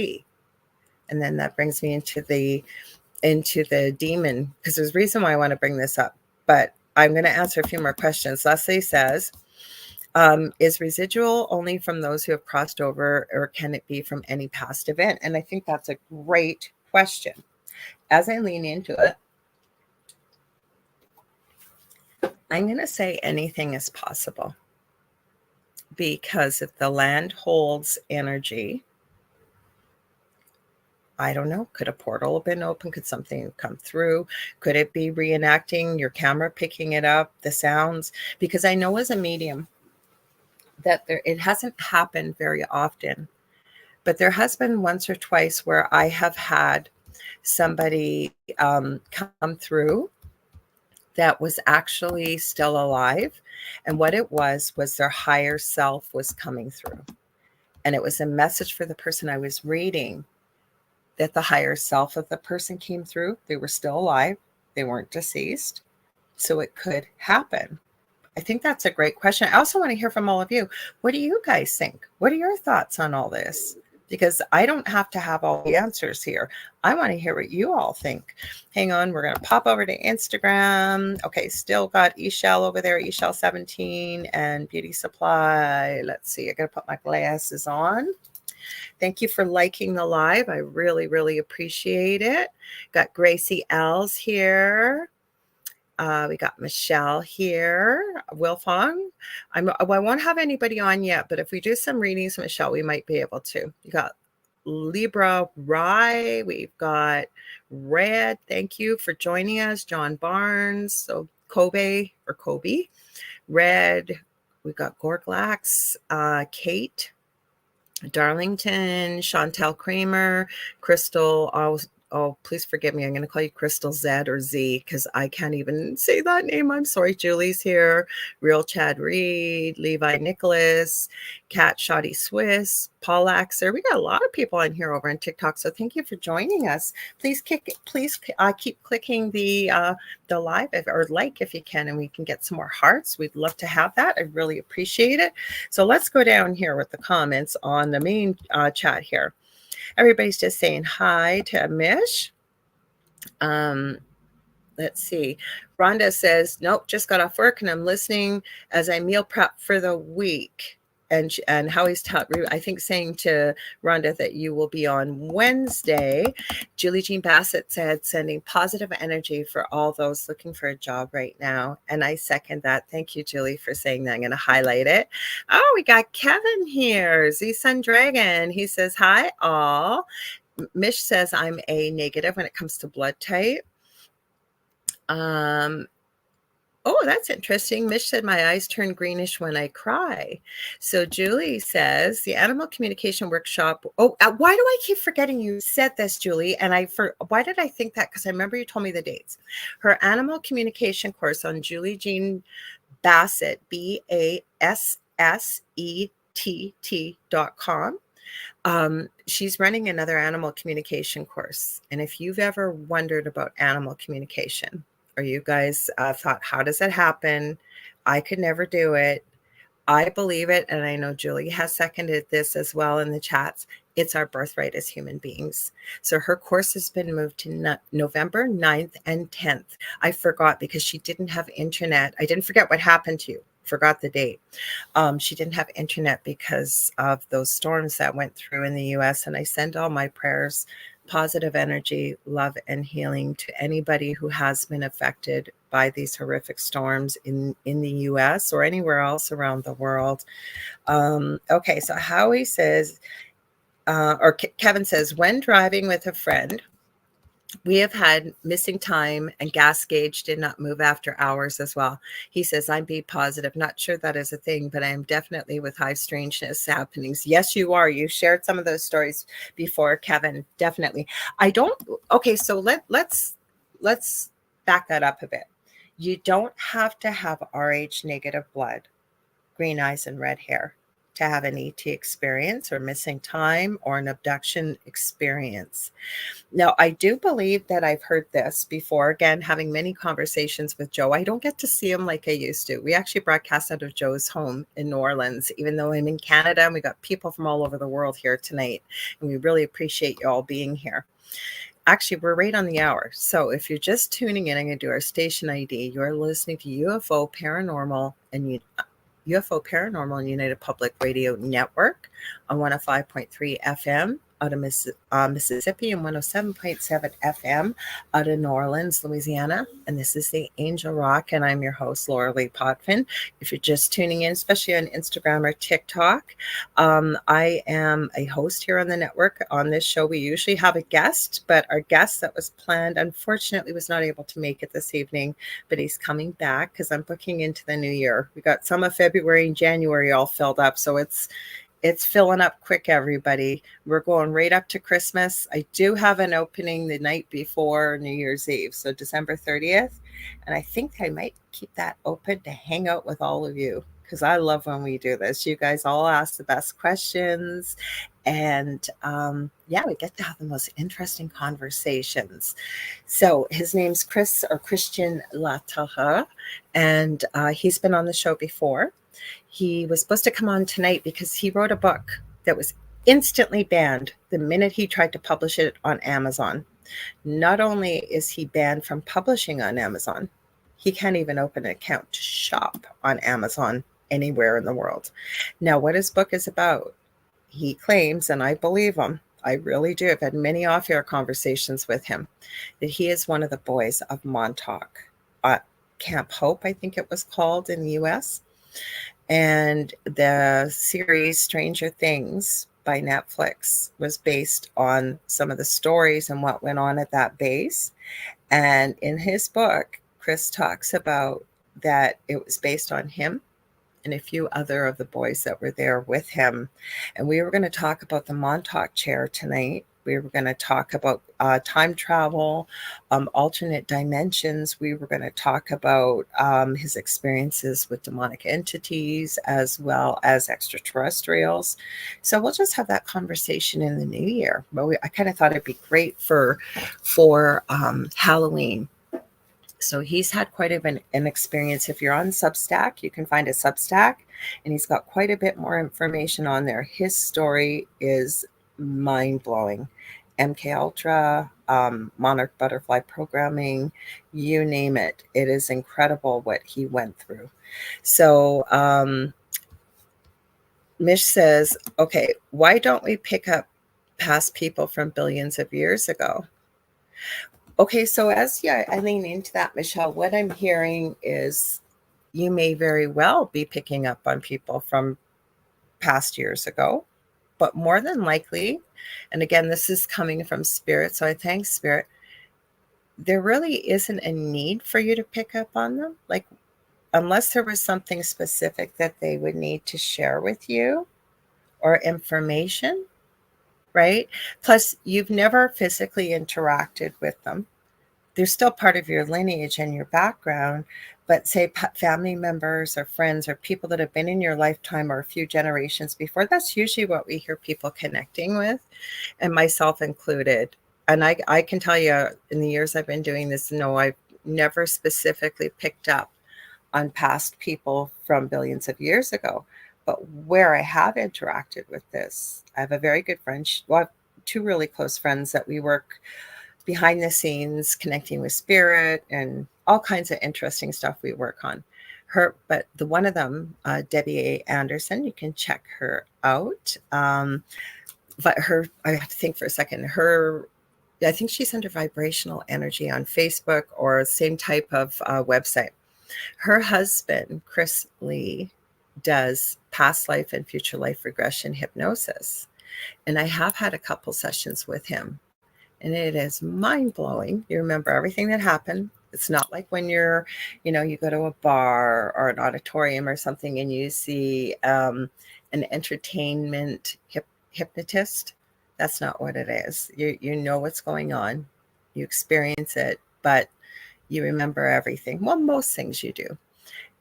S1: And then that brings me into the demon, because there's a reason why I want to bring this up. But I'm going to answer a few more questions. Leslie says, is residual only from those who have crossed over, or can it be from any past event? And I think that's a great question. As I lean into it, I'm going to say anything is possible, because if the land holds energy, I don't know, could a portal have been open? Could something come through? Could it be reenacting your camera, picking it up, the sounds? Because I know as a medium that it hasn't happened very often, but there has been once or twice where I have had somebody come through that was actually still alive. And what it was their higher self was coming through. And it was a message for the person I was reading, that the higher self of the person came through. They were still alive. They weren't deceased. So it could happen. I think that's a great question. I also want to hear from all of you. What do you guys think? What are your thoughts on all this? Because I don't have to have all the answers here. I want to hear what you all think. Hang on, we're going to pop over to Instagram. Okay, still got Eshell over there, Eshell17 and Beauty Supply. Let's see, I got to put my glasses on. Thank you for liking the live. I really, really appreciate it. Got Gracie L's here. We got Michelle here, Wilfong. I won't have anybody on yet, but if we do some readings, Michelle, we might be able to. You got Libra Rye. We've got Red. Thank you for joining us. John Barnes. So Kobe. Red. We've got Gorglax. Kate. Darlington. Chantel Kramer. Crystal. Oh, please forgive me. I'm going to call you Crystal Z or Z, because I can't even say that name. I'm sorry. Julie's here. Real Chad Reed, Levi Nicholas, Kat Shoddy Swiss, Paul Axer. We got a lot of people on here over on TikTok. So thank you for joining us. Please keep clicking the live, or like if you can, and we can get some more hearts. We'd love to have that. I really appreciate it. So let's go down here with the comments on the main chat here. Everybody's just saying hi to Mish. Let's see. Rhonda says, nope, just got off work and I'm listening as I meal prep for the week. and how he's I think saying to Rhonda that you will be on Wednesday. Julie Jean Bassett said, sending positive energy for all those looking for a job right now. And I second that. Thank you, Julie, for saying that. I'm going to highlight it. Oh, we got Kevin here, Z-Sun Dragon. He says, hi, all. Mish says, I'm a negative when it comes to blood type. Oh, that's interesting. Mish said my eyes turn greenish when I cry. So Julie says the animal communication workshop. Oh, why do I keep forgetting you said this, Julie? And why did I think that? Because I remember you told me the dates. Her animal communication course on Julie Jean Bassett, BASSETT.com. She's running another animal communication course. And if you've ever wondered about animal communication, or you guys thought, how does it happen? I could never do it. I believe it. And I know Julie has seconded this as well in the chats. It's our birthright as human beings. So her course has been moved to November 9th and 10th. I forgot because she didn't have internet. I didn't forget what happened to you. Forgot the date. She didn't have internet because of those storms that went through in the US. And I send all my prayers, positive energy, love, and healing to anybody who has been affected by these horrific storms in the US or anywhere else around the world. Okay, so Howie says, Kevin says, when driving with a friend, we have had missing time and gas gauge did not move after hours as well. He says, I'm B positive. Not sure that is a thing, but I am definitely with high strangeness happenings. Yes, you are. You shared some of those stories before, Kevin. Definitely. I don't. Okay, so let's back that up a bit. You don't have to have Rh negative blood, green eyes, and red hair to have an ET experience or missing time or an abduction experience. Now, I do believe that I've heard this before, again, having many conversations with Joe. I don't get to see him like I used to. We actually broadcast out of Joe's home in New Orleans, even though I'm in Canada, and we got people from all over the world here tonight. And we really appreciate you all being here. Actually, we're right on the hour. So if you're just tuning in, I'm going to do our station ID. You're listening to UFO Paranormal and United Public Radio Network on 105.3 FM out of Mississippi and 107.7 FM out of New Orleans, Louisiana. And this is the Angel Rock, and I'm your host, Lorilei Potvin. If you're just tuning in, especially on Instagram or TikTok, I am a host here on the network. On this show, we usually have a guest, but our guest that was planned, unfortunately, was not able to make it this evening, but he's coming back because I'm booking into the new year. We got some of February and January all filled up, so it's filling up quick, everybody. We're going right up to Christmas. I do have an opening the night before New Year's Eve, so December 30th. And I think I might keep that open to hang out with all of you because I love when we do this. You guys all ask the best questions. And we get to have the most interesting conversations. So his name's Christian Lataha, and he's been on the show before. He was supposed to come on tonight because he wrote a book that was instantly banned the minute he tried to publish it on Amazon. Not only is he banned from publishing on Amazon, he can't even open an account to shop on Amazon anywhere in the world. Now, what his book is about, he claims, and I believe him, I really do. I've had many off-air conversations with him, that he is one of the boys of Montauk, Camp Hope, I think it was called in the U.S., and the series Stranger Things by Netflix was based on some of the stories and what went on at that base. And in his book, Chris talks about that it was based on him and a few other of the boys that were there with him. And we were going to talk about the Montauk chair tonight. We were going to talk about time travel, alternate dimensions. We were going to talk about his experiences with demonic entities as well as extraterrestrials. So we'll just have that conversation in the new year. But I kind of thought it'd be great for Halloween. So he's had quite an experience. If you're on Substack, you can find a Substack, and he's got quite a bit more information on there. His story is mind-blowing. MK Ultra, Monarch Butterfly Programming, you name it. It is incredible what he went through. So Mish says, okay, why don't we pick up past people from billions of years ago? Okay, so as I lean into that, Michelle, what I'm hearing is you may very well be picking up on people from past years ago, but more than likely, and again, this is coming from spirit, so I thank spirit, there really isn't a need for you to pick up on them. Like, unless there was something specific that they would need to share with you or information, right? Plus, you've never physically interacted with them. They're still part of your lineage and your background, but say family members or friends or people that have been in your lifetime or a few generations before, that's usually what we hear people connecting with, and myself included. And I can tell you, in the years I've been doing this, no, I've never specifically picked up on past people from billions of years ago. But where I have interacted with this, I have a very good friend. Well, I have two really close friends that we work behind the scenes, connecting with spirit and all kinds of interesting stuff we work on. But the one of them, Debbie A. Anderson, you can check her out. But I have to think for a second. I think she's under Vibrational Energy on Facebook or same type of website. Her husband, Chris Lee, does past life and future life regression hypnosis. And I have had a couple sessions with him. And it is mind blowing. You remember everything that happened. It's not like when you go to a bar or an auditorium or something and you see an entertainment hypnotist. That's not what it is. You know what's going on. You experience it, but you remember everything. Well, most things you do.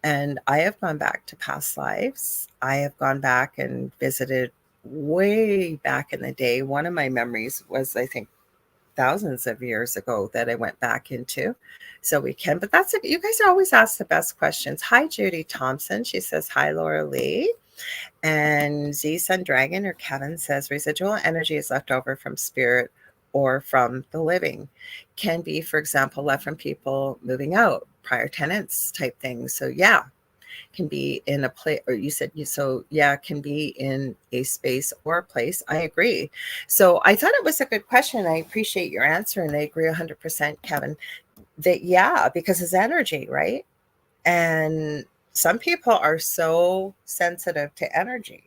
S1: And I have gone back to past lives. I have gone back and visited way back in the day. One of my memories was, I think, thousands of years ago that I went back into. So we can, but that's it. You guys always ask the best questions. Hi, Judy Thompson. She says, hi, Lorilei. And Z Sun Dragon or Kevin says, residual energy is left over from spirit or from the living. Can be, for example, left from people moving out, prior tenants type things. So yeah, can be in a place, or you said can be in a space or a place. I agree. So I thought it was a good question. I appreciate your answer, and I agree 100%, Kevin, that because it's energy, right? And some people are so sensitive to energy.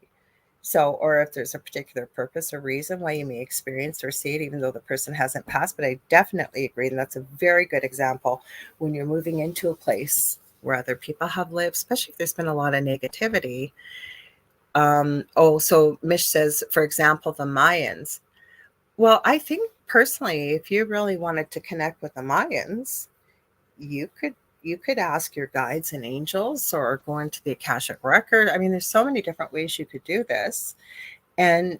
S1: So, or if there's a particular purpose or reason why you may experience or see it, even though the person hasn't passed. But I definitely agree. And that's a very good example when you're moving into a place where other people have lived, especially if there's been a lot of negativity. So Mish says, for example, the Mayans. Well, I think personally, if you really wanted to connect with the Mayans, you could ask your guides and angels or go into the Akashic record. I mean, there's so many different ways you could do this, and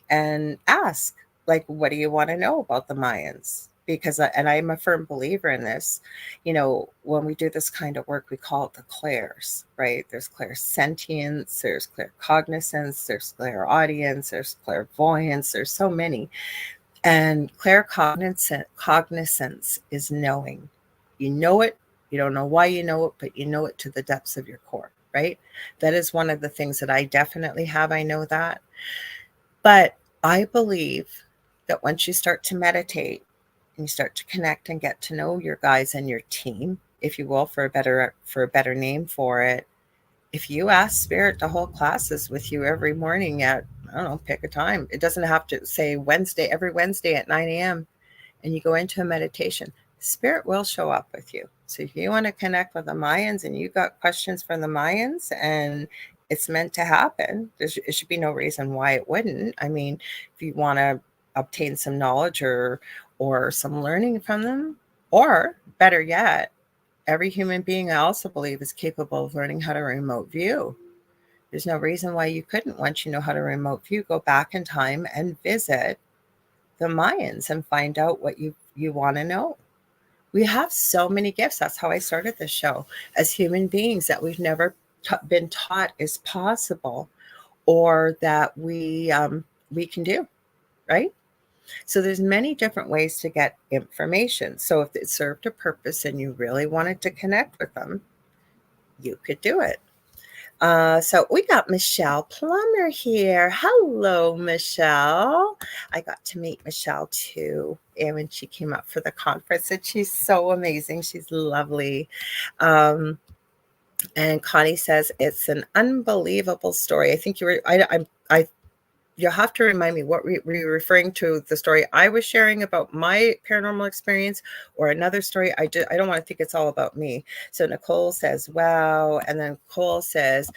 S1: ask, like, what do you want to know about the Mayans? Because and I'm a firm believer in this. When we do this kind of work, we call it the clairs, right? There's clairsentience, there's claircognizance, there's clairaudience, there's clairvoyance. There's so many. And claircognizance is knowing. You know it. You don't know why you know it, but you know it to the depths of your core, right? That is one of the things that I definitely have. I know that. But I believe that once you start to meditate and you start to connect and get to know your guys and your team, if you will, for a better name for it, if you ask spirit to hold classes with you every morning at, I don't know, pick a time. It doesn't have to say every Wednesday at 9 a.m. and you go into a meditation, spirit will show up with you. So if you want to connect with the Mayans and you got questions from the Mayans and it's meant to happen, it should be no reason why it wouldn't. I mean, if you want to obtain some knowledge or some learning from them, or better yet, every human being, I also believe, is capable of learning how to remote view. There's no reason why you couldn't, once you know how to remote view, go back in time and visit the Mayans and find out what you want to know. We have so many gifts. That's how I started this show, as human beings, that we've never been taught is possible, or that we can do, right? So there's many different ways to get information. So if it served a purpose and you really wanted to connect with them, you could do it. So we got Michelle Plummer here. Hello, Michelle. I got to meet Michelle too, and when she came up for the conference, and she's so amazing. She's lovely. Um, and Connie says it's an unbelievable story. I think you were. I you'll have to remind me, what were you referring to, the story I was sharing about my paranormal experience, or another story? I don't want to think it's all about me. So Nicole says, wow. And then Nicole says,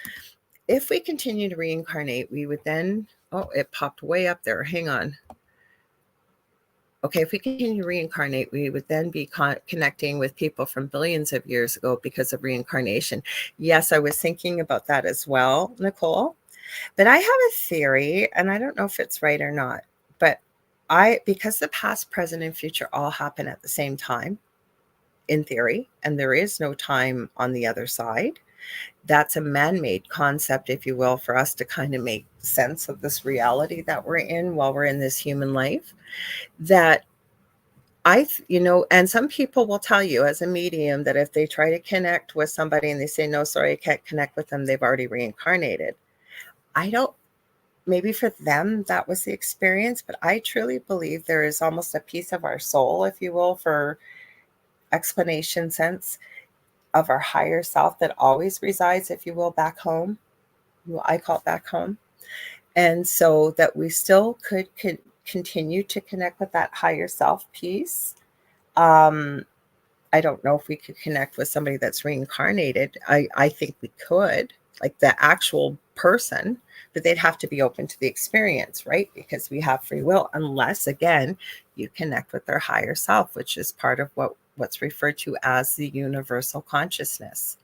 S1: if we continue to reincarnate, we would then, oh, it popped way up there. Hang on. Okay, if we continue to reincarnate, we would then be connecting with people from billions of years ago because of reincarnation. Yes, I was thinking about that as well, Nicole. But I have a theory, and I don't know if it's right or not, but because the past, present, and future all happen at the same time, in theory, and there is no time on the other side, that's a man-made concept, if you will, for us to kind of make sense of this reality that we're in while we're in this human life. That and some people will tell you as a medium that if they try to connect with somebody and they say, no, sorry, I can't connect with them, they've already reincarnated. I don't Maybe for them that was the experience, but I truly believe there is almost a piece of our soul, if you will, for explanation sense, of our higher self that always resides, if you will, back home. I call it back home. And so that we still could continue to connect with that higher self piece. I don't know if we could connect with somebody that's reincarnated. I think we could, like the actual person, but they'd have to be open to the experience, right? Because we have free will, unless, again, you connect with their higher self, which is part of what's referred to as the universal consciousness.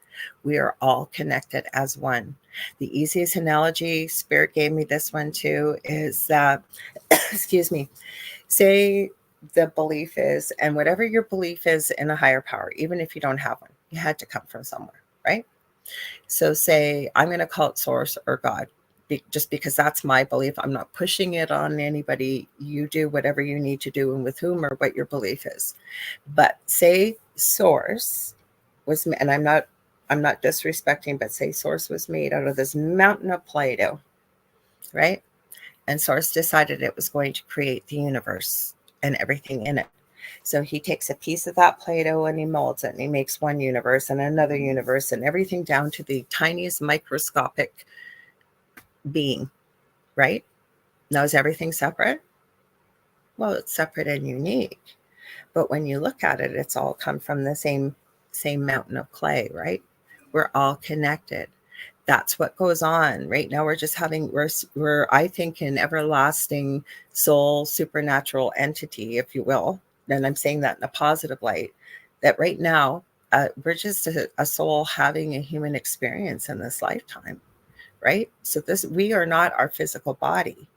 S1: We are all connected as one. The easiest analogy, Spirit gave me this one too, is that, excuse me, say the belief is, and whatever your belief is in a higher power, even if you don't have one, you had to come from somewhere, right? So say, I'm going to call it source or God, just because that's my belief. I'm not pushing it on anybody. You do whatever you need to do and with whom or what your belief is. But say source was, and I'm not disrespecting, but say source was made out of this mountain of Play-Doh, right? And source decided it was going to create the universe and everything in it. So he takes a piece of that Play-Doh and he molds it and he makes one universe and another universe and everything down to the tiniest microscopic being, right? Now, is everything separate? Well, it's separate and unique. But when you look at it, it's all come from the same mountain of clay, right? We're all connected. That's what goes on right now. We're I think an everlasting soul, supernatural entity, if you will. And I'm saying that in a positive light, that right now we're just a soul having a human experience in this lifetime, right? So we are not our physical body,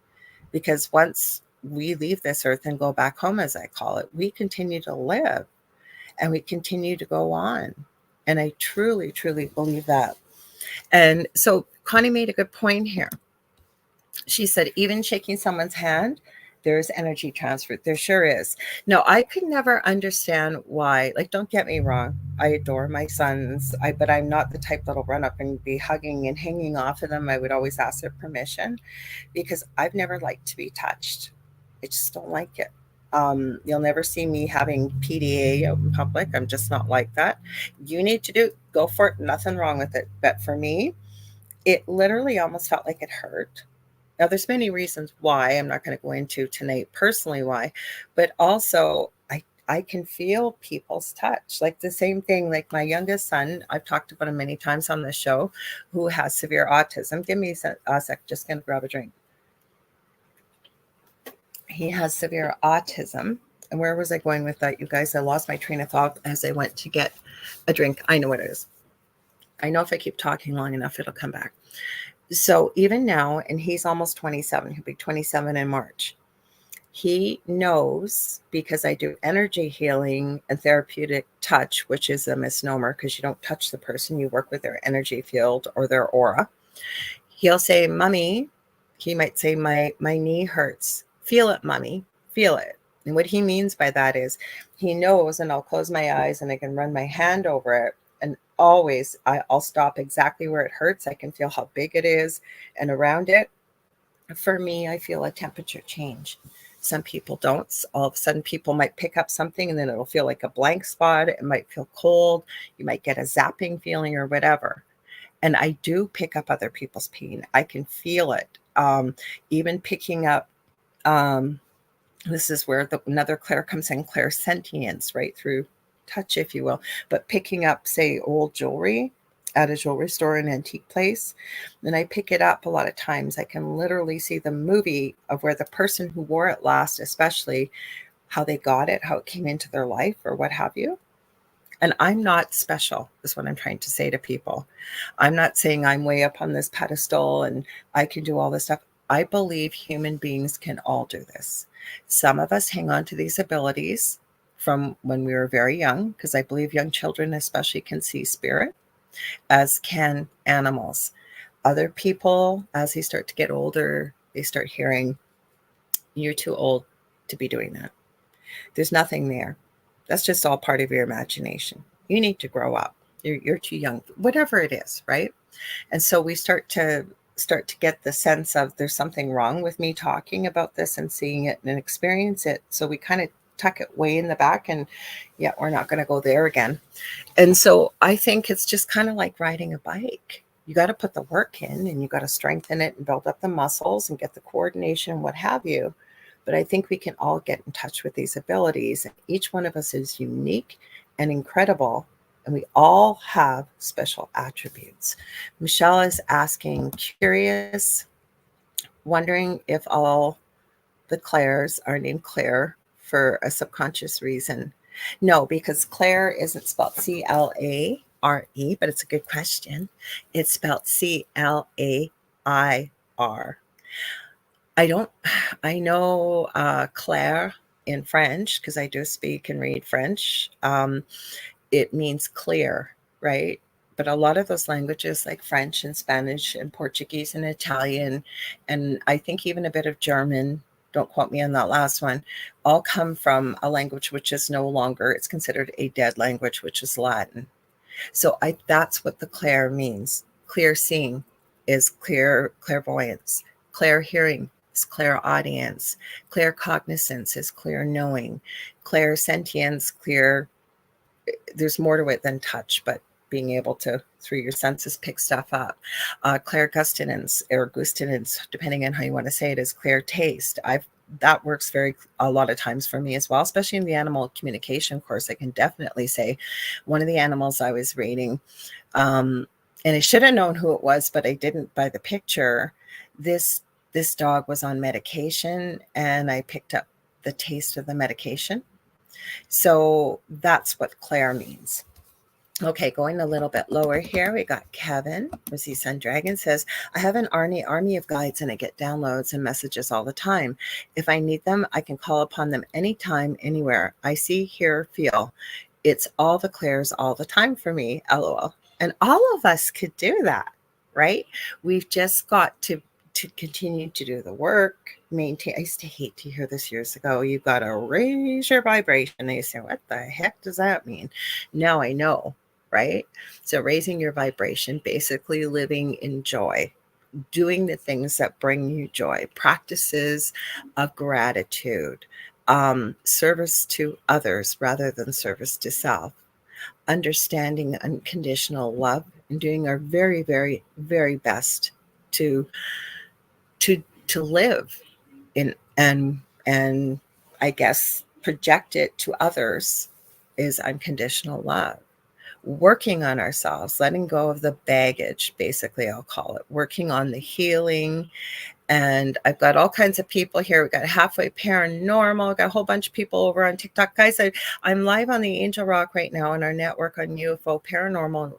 S1: because once we leave this earth and go back home, as I call it, we continue to live and we continue to go on. And I truly, truly believe that. And so Connie made a good point here. She said, even shaking someone's hand, there's energy transfer. There sure is. No, I could never understand why. Like, don't get me wrong. I adore my sons, but I'm not the type that'll run up and be hugging and hanging off of them. I would always ask their permission, because I've never liked to be touched. I just don't like it. You'll never see me having PDA out in public. I'm just not like that. You need to go for it. Nothing wrong with it. But for me, it literally almost felt like it hurt. Now, there's many reasons why. I'm not going to go into tonight personally why, but also I can feel people's touch. Like the same thing, like my youngest son, I've talked about him many times on the show, who has severe autism. Give me a sec, just going to grab a drink. He has severe autism. And where was I going with that, you guys? I lost my train of thought as I went to get a drink. I know what it is. I know if I keep talking long enough, it'll come back. So even now, and he's almost 27, he'll be 27 in March. He knows, because I do energy healing and therapeutic touch, which is a misnomer because you don't touch the person, you work with their energy field or their aura. He'll say, Mommy, he might say, my knee hurts. Feel it, Mommy, feel it. And what he means by that is he knows, and I'll close my eyes and I can run my hand over it. And I'll stop exactly where it hurts. I can feel how big it is, and around it, for me, I feel a temperature change. Some people don't. All of a sudden, people might pick up something and then it'll feel like a blank spot. It might feel cold. You might get a zapping feeling or whatever. And I do pick up other people's pain. I can feel it. Even picking up, this is where another clair comes in, clairsentience, right through touch, if you will. But picking up, say, old jewelry at a jewelry store, an antique place, and I pick it up a lot of times. I can literally see the movie of where the person who wore it last, especially how they got it, how it came into their life or what have you. And I'm not special, is what I'm trying to say to people. I'm not saying I'm way up on this pedestal and I can do all this stuff. I believe human beings can all do this. Some of us hang on to these abilities from when we were very young, because I believe young children especially can see spirit, as can animals. Other people, as they start to get older, they start hearing, you're too old to be doing that. There's nothing there. That's just all part of your imagination. You need to grow up. You're too young, whatever it is, right? And so we start to get the sense of there's something wrong with me talking about this and seeing it and experience it. So we kind of tuck it way in the back, and yeah, we're not going to go there again. And so I think it's just kind of like riding a bike. You got to put the work in and you got to strengthen it and build up the muscles and get the coordination, what have you. But I think we can all get in touch with these abilities. Each one of us is unique and incredible, and we all have special attributes. Michelle is asking, curious, wondering if all the Claires are named Claire for a subconscious reason. No, because Claire isn't spelled C-L-A-R-E, but it's a good question. It's spelled C-L-A-I-R. I know Claire in French, because I do speak and read French. It means clear, right? But a lot of those languages like French and Spanish and Portuguese and Italian, and I think even a bit of German, don't quote me on that last one, all come from a language which is no longer, it's considered a dead language, which is Latin. So that's what the clair means. Clear seeing is clairvoyance. Clear hearing is clairaudience. Clear cognizance is clear knowing. Clairsentience, there's more to it than touch, but being able to, through your senses, pick stuff up. Clairgustinance, or gustinance, depending on how you want to say it, is clear taste. That works a lot of times for me as well, especially in the animal communication course. I can definitely say one of the animals I was reading, and I should have known who it was, but I didn't by the picture. This dog was on medication, and I picked up the taste of the medication. So that's what Claire means. Okay, going a little bit lower here, we got Kevin, Rosy Sun Dragon, says, I have an army of guides and I get downloads and messages all the time. If I need them, I can call upon them anytime, anywhere. I see, hear, feel. It's all the Claires all the time for me, LOL. And all of us could do that, right? We've just got to continue to do the work, maintain. I used to hate to hear this years ago. You've got to raise your vibration. They say, what the heck does that mean? Now I know, right? So raising your vibration, basically living in joy, doing the things that bring you joy, practices of gratitude, service to others rather than service to self, understanding unconditional love, and doing our very, very, very best to live in, and I guess project it to others, is unconditional love. Working on ourselves, letting go of the baggage, basically, I'll call it, working on the healing. And I've got all kinds of people here. We've got Halfway Paranormal. I've got a whole bunch of people over on TikTok. Guys, I'm live on the Angel Rock right now on our network, on UFO Paranormal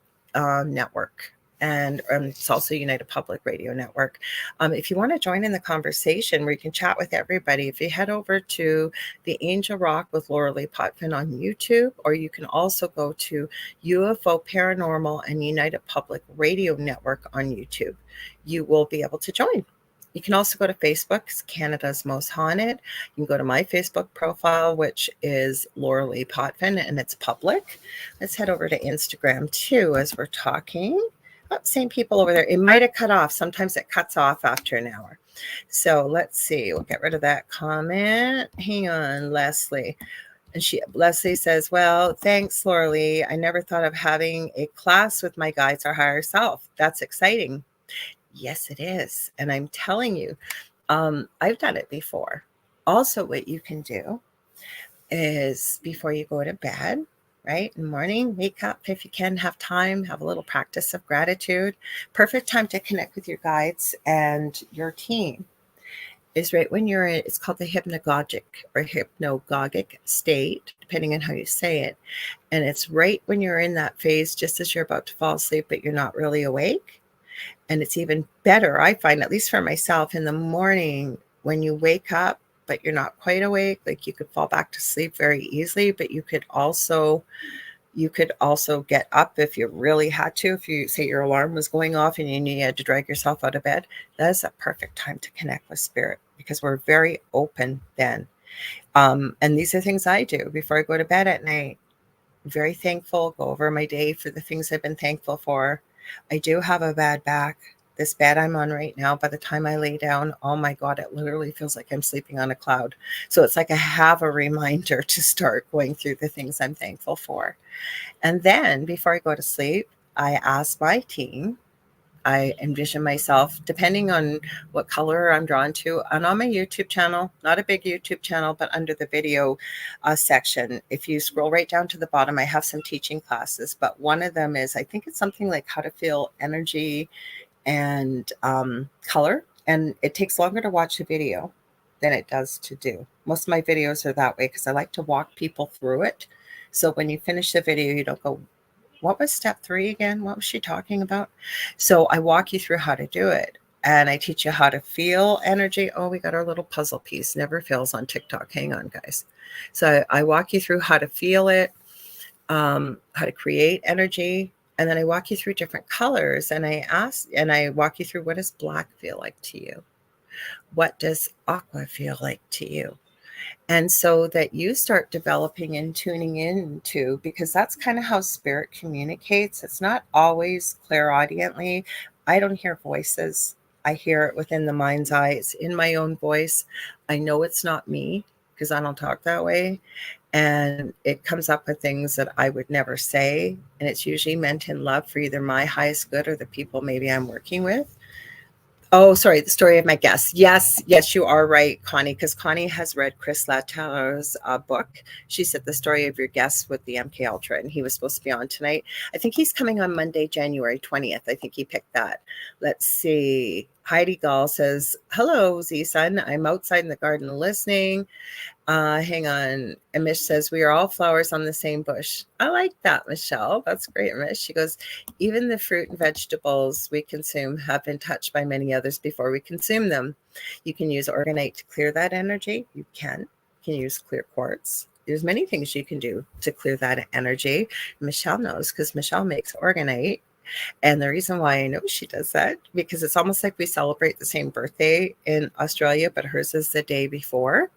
S1: Network. And it's also United Public Radio Network. If you want to join in the conversation where you can chat with everybody, if you head over to the Angel Rock with Lorilei Potvin on YouTube, or you can also go to UFO Paranormal and United Public Radio Network on YouTube, you will be able to join. You can also go to Facebook, it's Canada's Most Haunted. You can go to my Facebook profile, which is Lorilei Potvin, and it's public. Let's head over to Instagram too as we're talking. Oh, same people over there. It might have cut off. Sometimes it cuts off after an hour. So let's see. We'll get rid of that comment. Hang on, Leslie. And Leslie says, well, thanks, Lorilei. I never thought of having a class with my guides or higher self. That's exciting. Yes, it is. And I'm telling you, I've done it before. Also, what you can do is before you go to bed, right, in the morning, wake up if you can, have time, have a little practice of gratitude. Perfect time to connect with your guides and your team is right when you're in, it's called the hypnagogic state, depending on how you say it. And it's right when you're in that phase, just as you're about to fall asleep, but you're not really awake. And it's even better, I find, at least for myself, in the morning when you wake up, but you're not quite awake. Like you could fall back to sleep very easily, but you could also get up if you really had to. If you say your alarm was going off and you knew you had to drag yourself out of bed, that is a perfect time to connect with spirit because we're very open then. And these are things I do before I go to bed at night. I'm very thankful, go over my day for the things I've been thankful for. I do have a bad back. This bed I'm on right now, by the time I lay down, oh my God, it literally feels like I'm sleeping on a cloud. So it's like I have a reminder to start going through the things I'm thankful for. And then before I go to sleep, I ask my team, I envision myself, depending on what color I'm drawn to, and on my YouTube channel, not a big YouTube channel, but under the video section, if you scroll right down to the bottom, I have some teaching classes, but one of them is, I think it's something like how to feel energy and color. And it takes longer to watch a video than it does to do. Most of my videos are that way because I like to walk people through it. So when you finish the video, you don't go, what was step 3 again? What was she talking about? So I walk you through how to do it. And I teach you how to feel energy. Oh, we got our little puzzle piece. Never fails on TikTok. Hang on, guys. So I walk you through how to feel it, how to create energy. And then I walk you through different colors. And I walk you through, what does black feel like to you? What does aqua feel like to you? And so that you start developing and tuning into, because that's kind of how spirit communicates. It's not always clairaudiently. I don't hear voices. I hear it within the mind's eye. It's in my own voice. I know it's not me because I don't talk that way. And it comes up with things that I would never say. And it's usually meant in love for either my highest good or the people maybe I'm working with. Oh, sorry, the story of my guest. Yes, you are right, Connie, because Connie has read Chris Latara's book. She said the story of your guest with the MK Ultra, and he was supposed to be on tonight. I think he's coming on Monday, January 20th. I think he picked that. Let's see. Heidi Gall says, hello, Z-Sun. I'm outside in the garden listening. Hang on. And Mish says, we are all flowers on the same bush. I like that, Michelle. That's great, Mish. She goes, even the fruit and vegetables we consume have been touched by many others before we consume them. You can use organite to clear that energy. You can use clear quartz. There's many things you can do to clear that energy. Michelle knows because Michelle makes organite. And the reason why I know she does that, because it's almost like we celebrate the same birthday in Australia, but hers is the day before.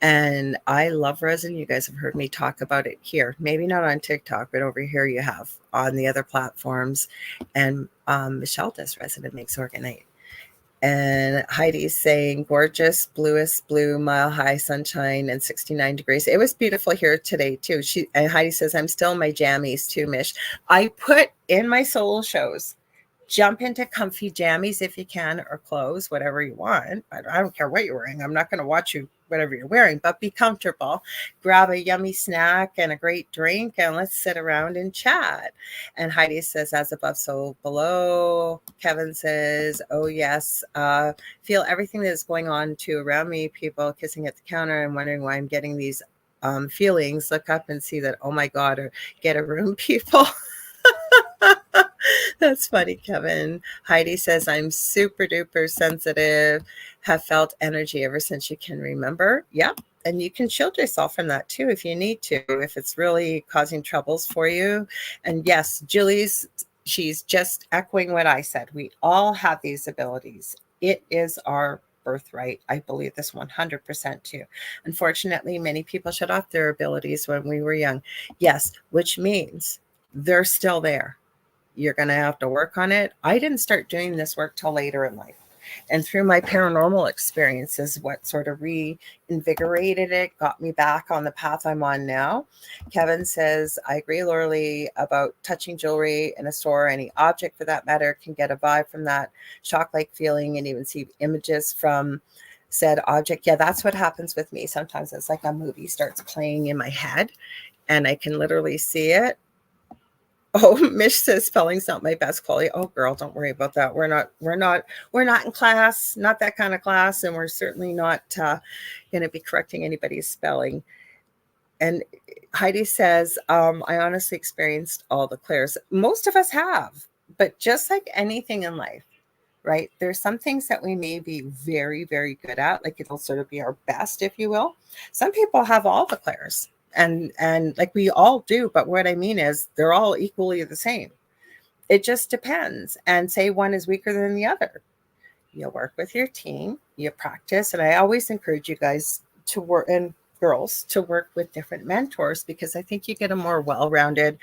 S1: And I love resin. You guys have heard me talk about it here. Maybe not on TikTok, but over here you have on the other platforms. And Michelle does resin and makes organite. And Heidi's saying, gorgeous, bluest blue, mile high sunshine and 69 degrees. It was beautiful here today, too. And Heidi says, I'm still in my jammies, too, Mish. I put in my solo shows, jump into comfy jammies if you can, or clothes, whatever you want. I don't care what you're wearing. I'm not going to watch you, whatever you're wearing, but be comfortable. Grab a yummy snack and a great drink, and let's sit around and chat. And Heidi says, as above, so below. Kevin says, oh, yes. Feel everything that is going on too around me. People kissing at the counter and wondering why I'm getting these feelings. Look up and see that, oh, my God, or get a room, people. That's funny, Kevin. Heidi says, I'm super duper sensitive, have felt energy ever since you can remember. Yep. And you can shield yourself from that too if you need to, if it's really causing troubles for you. And yes, she's just echoing what I said. We all have these abilities It is our birthright. I believe this 100% too. Unfortunately, many people shut off their abilities when we were young. Yes, which means they're still there. You're going to have to work on it. I didn't start doing this work till later in life. And through my paranormal experiences, what sort of reinvigorated it, got me back on the path I'm on now. Kevin says, I agree, Lorilei, about touching jewelry in a store, any object for that matter, can get a vibe from that shock-like feeling and even see images from said object. Yeah, that's what happens with me. Sometimes it's like a movie starts playing in my head and I can literally see it. Oh, Mish says spelling's not my best quality. Oh, girl, don't worry about that. We're not in class, not that kind of class, and we're certainly not going to be correcting anybody's spelling. And Heidi says, I honestly experienced all the clairs. Most of us have, but just like anything in life, right? There's some things that we may be very, very good at, like it'll sort of be our best, if you will. Some people have all the clairs. And like we all do, but what I mean is they're all equally the same. It just depends. And say one is weaker than the other. You work with your team, you practice, and I always encourage you guys to work, and girls to work with different mentors, because I think you get a more well-rounded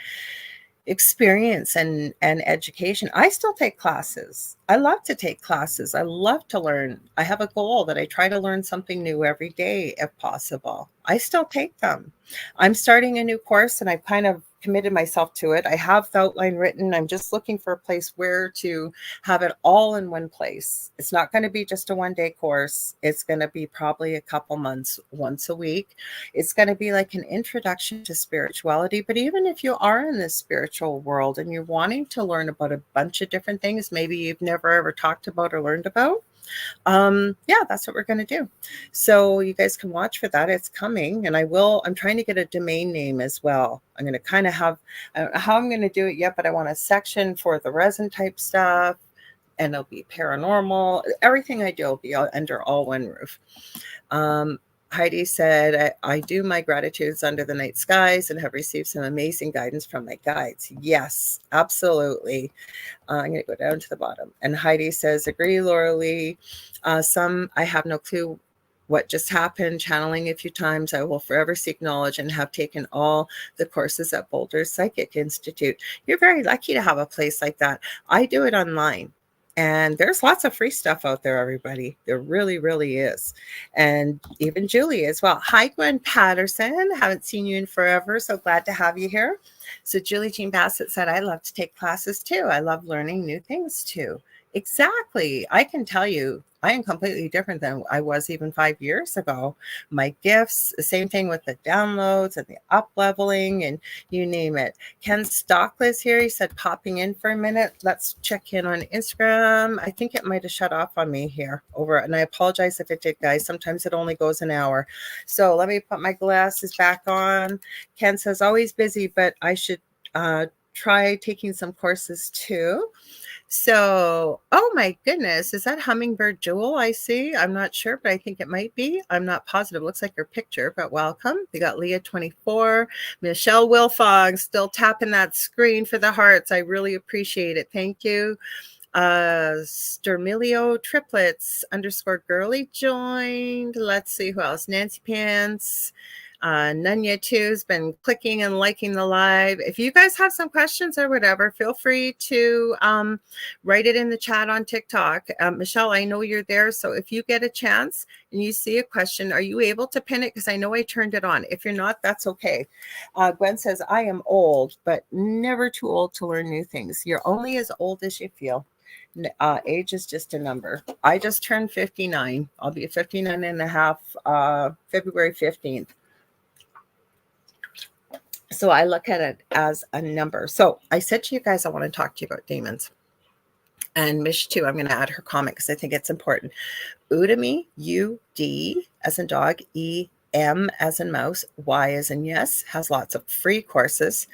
S1: experience and education. I still take classes. I love to take classes. I love to learn. I have a goal that I try to learn something new every day if possible. I still take them. I'm starting a new course and I've kind of committed myself to it. I have the outline written. I'm just looking for a place where to have it all in one place. It's not going to be just a one-day course. It's going to be probably a couple months, once a week. It's going to be like an introduction to spirituality. But even if you are in this spiritual world and you're wanting to learn about a bunch of different things, maybe you've never ever talked about or learned about, yeah, that's what we're going to do. So you guys can watch for that. It's coming. And I'm trying to get a domain name as well. I'm going to kind of have, I don't know how I'm going to do it yet, but I want a section for the resin type stuff, and it'll be paranormal. Everything I do will be under all one roof. Heidi said, I do my gratitudes under the night skies and have received some amazing guidance from my guides. Yes, absolutely. I'm going to go down to the bottom. And Heidi says, agree, Lorilei. Some, I have no clue what just happened. Channeling a few times. I will forever seek knowledge and have taken all the courses at Boulder Psychic Institute. You're very lucky to have a place like that. I do it online. And there's lots of free stuff out there, everybody. There really, really is. And even Julie as well. Hi, Gwen Patterson. Haven't seen you in forever. So glad to have you here. So Julie Jean Bassett said, I love to take classes too. I love learning new things too. Exactly. I can tell you, I am completely different than I was even 5 years ago. My gifts, the same thing with the downloads and the up leveling and you name it. Ken Stockless here. He said, popping in for a minute. Let's check in on Instagram. I think it might have shut off on me here over. And I apologize if it did, guys. Sometimes it only goes an hour. So let me put my glasses back on. Ken says, always busy, but I should try taking some courses too. So, oh my goodness, is that Hummingbird Jewel I see? I'm not sure, but I think it might be. I'm not positive. Looks like your picture, but welcome. We got Leah 24, Michelle Wilfog still tapping that screen for the hearts. I really appreciate it. Thank you. Stermilio Triplets _ girly joined. Let's see who else. Nancy Pants. Nunya too has been clicking and liking the live. If you guys have some questions or whatever, feel free to write it in the chat on TikTok. Michelle, I know you're there. So if you get a chance and you see a question, are you able to pin it? Because I know I turned it on. If you're not, that's okay. Gwen says, I am old, but never too old to learn new things. You're only as old as you feel. Age is just a number. I just turned 59. I'll be 59 and a half February 15th. So I look at it as a number. So I said to you guys, I want to talk to you about demons. And Mish too, I'm going to add her comment because I think it's important. Udemy, U-D as in dog, E-M as in mouse, Y as in yes, has lots of free courses.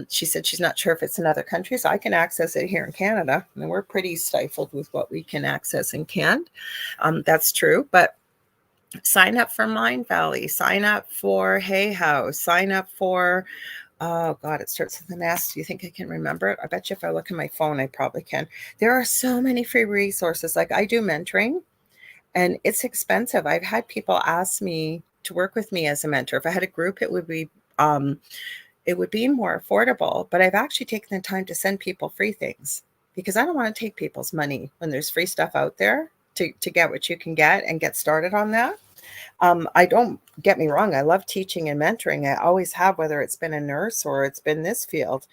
S1: She said she's not sure if it's in other countries. I can access it here in Canada. I mean, we're pretty stifled with what we can access and can't. That's true. But sign up for Mind Valley, sign up for Hay House, sign up for Oh God, it starts with an S. Do you think I can remember it? I bet you if I look at my phone, I probably can. There are so many free resources. Like I do mentoring and it's expensive. I've had people ask me to work with me as a mentor. If I had a group, um, it would be more affordable, but I've actually taken the time to send people free things because I don't want to take people's money when there's free stuff out there to get what you can get and get started on that. I don't get me wrong. I love teaching and mentoring. I always have, whether it's been a nurse or it's been this field.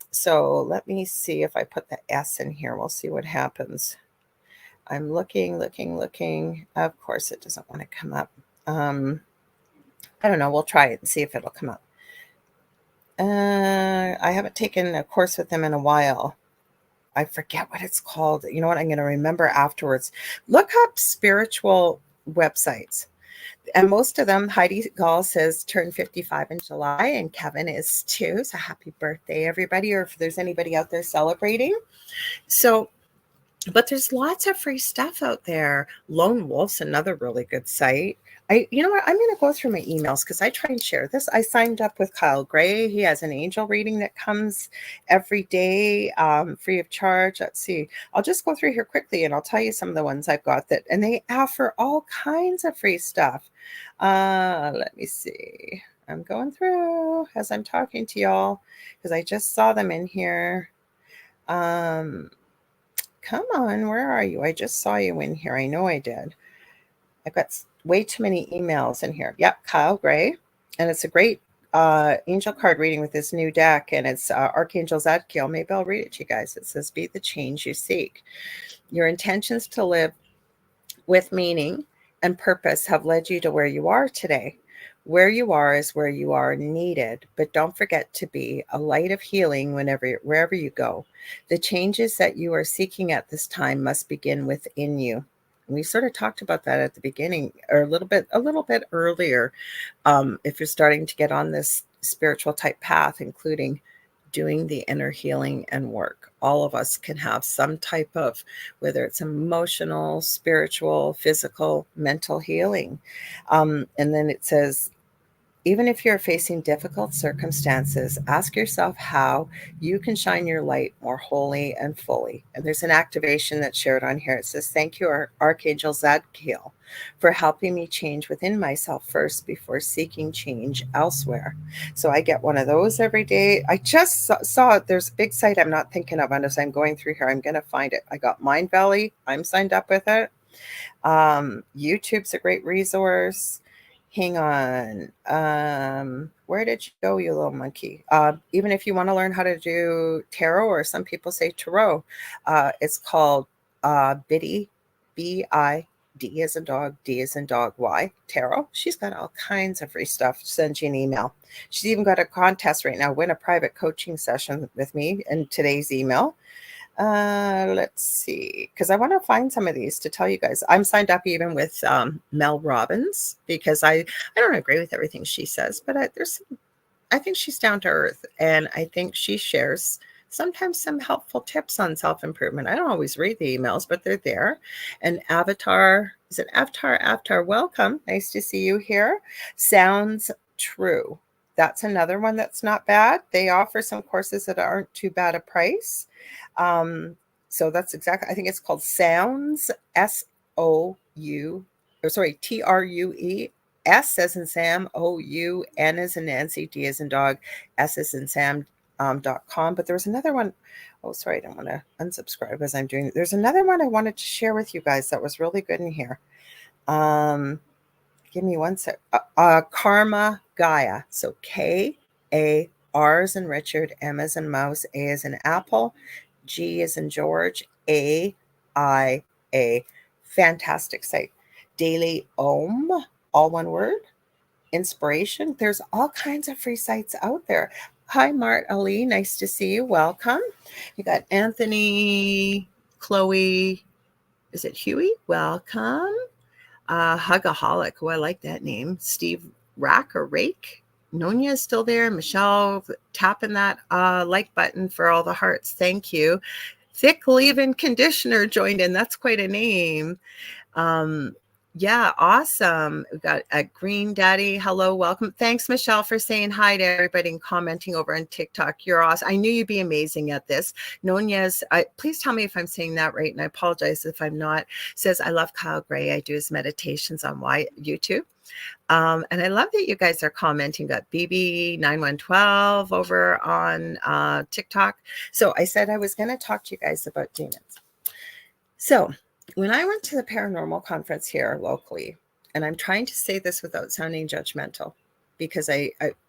S1: So let me see if I put the S in here. We'll see what happens. I'm looking. Of course, it doesn't want to come up. I don't know. We'll try it and see if it'll come up. I haven't taken a course with them in a while. I forget what it's called. You know what? I'm going to remember afterwards. Look up spiritual websites. And most of them, Heidi Gall says, turned 55 in July, and Kevin is too. So happy birthday, everybody, or if there's anybody out there celebrating. So, but there's lots of free stuff out there. Lone Wolf's another really good site. You know what? I'm going to go through my emails because I try and share this. I signed up with Kyle Gray. He has an angel reading that comes every day, free of charge. Let's see. I'll just go through here quickly and I'll tell you some of the ones I've got and they offer all kinds of free stuff. Let me see. I'm going through as I'm talking to y'all because I just saw them in here. Come on, where are you? I just saw you in here. I know I did. I've got way too many emails in here. Yep, Kyle Gray. And it's a great angel card reading with this new deck. And it's Archangel Zadkiel. Maybe I'll read it to you guys. It says, be the change you seek. Your intentions to live with meaning and purpose have led you to where you are today. Where you are is where you are needed, but don't forget to be a light of healing wherever you go. The changes that you are seeking at this time must begin within you. We sort of talked about that at the beginning, or a little bit earlier. If you're starting to get on this spiritual type path, including doing the inner healing and work. All of us can have some type of, whether it's emotional, spiritual, physical, mental healing. And then it says, even if you're facing difficult circumstances, ask yourself how you can shine your light more wholly and fully. And there's an activation that's shared on here. It says, thank you, Archangel Zadkiel, for helping me change within myself first before seeking change elsewhere. So I get one of those every day. I just saw it. There's a big site I'm not thinking of. And as I'm going through here, I'm going to find it. I got Mind Valley. I'm signed up with it. YouTube's a great resource. Hang on. Where did you go, you little monkey? Even if you want to learn how to do tarot, or some people say tarot, it's called Biddy, B-I-D as in dog, D as in dog, Y, tarot. She's got all kinds of free stuff. Send you an email. She's even got a contest right now. Win a private coaching session with me in today's email. Let's see, because I want to find some of these to tell you guys. I'm signed up even with Mel Robbins because I don't agree with everything she says, but I think she's down to earth, and I think she shares sometimes some helpful tips on self-improvement. I don't always read the emails, but they're there. And Avatar, is it Avatar? Avatar, welcome. Nice to see you here. Sounds True. That's another one that's not bad. They offer some courses that aren't too bad a price. So that's exactly, I think it's called Sounds, S-O-U, or sorry, T-R-U-E, S as in Sam, O-U, N as in Nancy, D as in dog, S as in Sam, .com. But there was another one. Oh, sorry, I don't want to unsubscribe as I'm doing. There's another one I wanted to share with you guys that was really good in here. Give me one sec. Karma Gaia. So K-A, R as in Richard, M as in mouse, A as in apple, G as in George, A-I-A. Fantastic site. Daily Om, all one word. Inspiration. There's all kinds of free sites out there. Hi, Mart Ali. Nice to see you. Welcome. You got Anthony, Chloe. Is it Huey? Welcome. Hugaholic. Oh, I like that name. Steve Rack or Rake. Nonia is still there. Michelle tapping that like button for all the hearts. Thank you. Thick leave-in conditioner joined in. That's quite a name. Yeah, awesome. We got a Green Daddy. Hello, welcome. Thanks, Michelle, for saying hi to everybody and commenting over on TikTok. You're awesome. I knew you'd be amazing at this. Nunez, please tell me if I'm saying that right, and I apologize if I'm not. Says, I love Kyle Gray. I do his meditations on YouTube. And I love that you guys are commenting. Got BB9112 over on TikTok. So I said I was going to talk to you guys about demons. So when I went to the paranormal conference here locally, and I'm trying to say this without sounding judgmental, because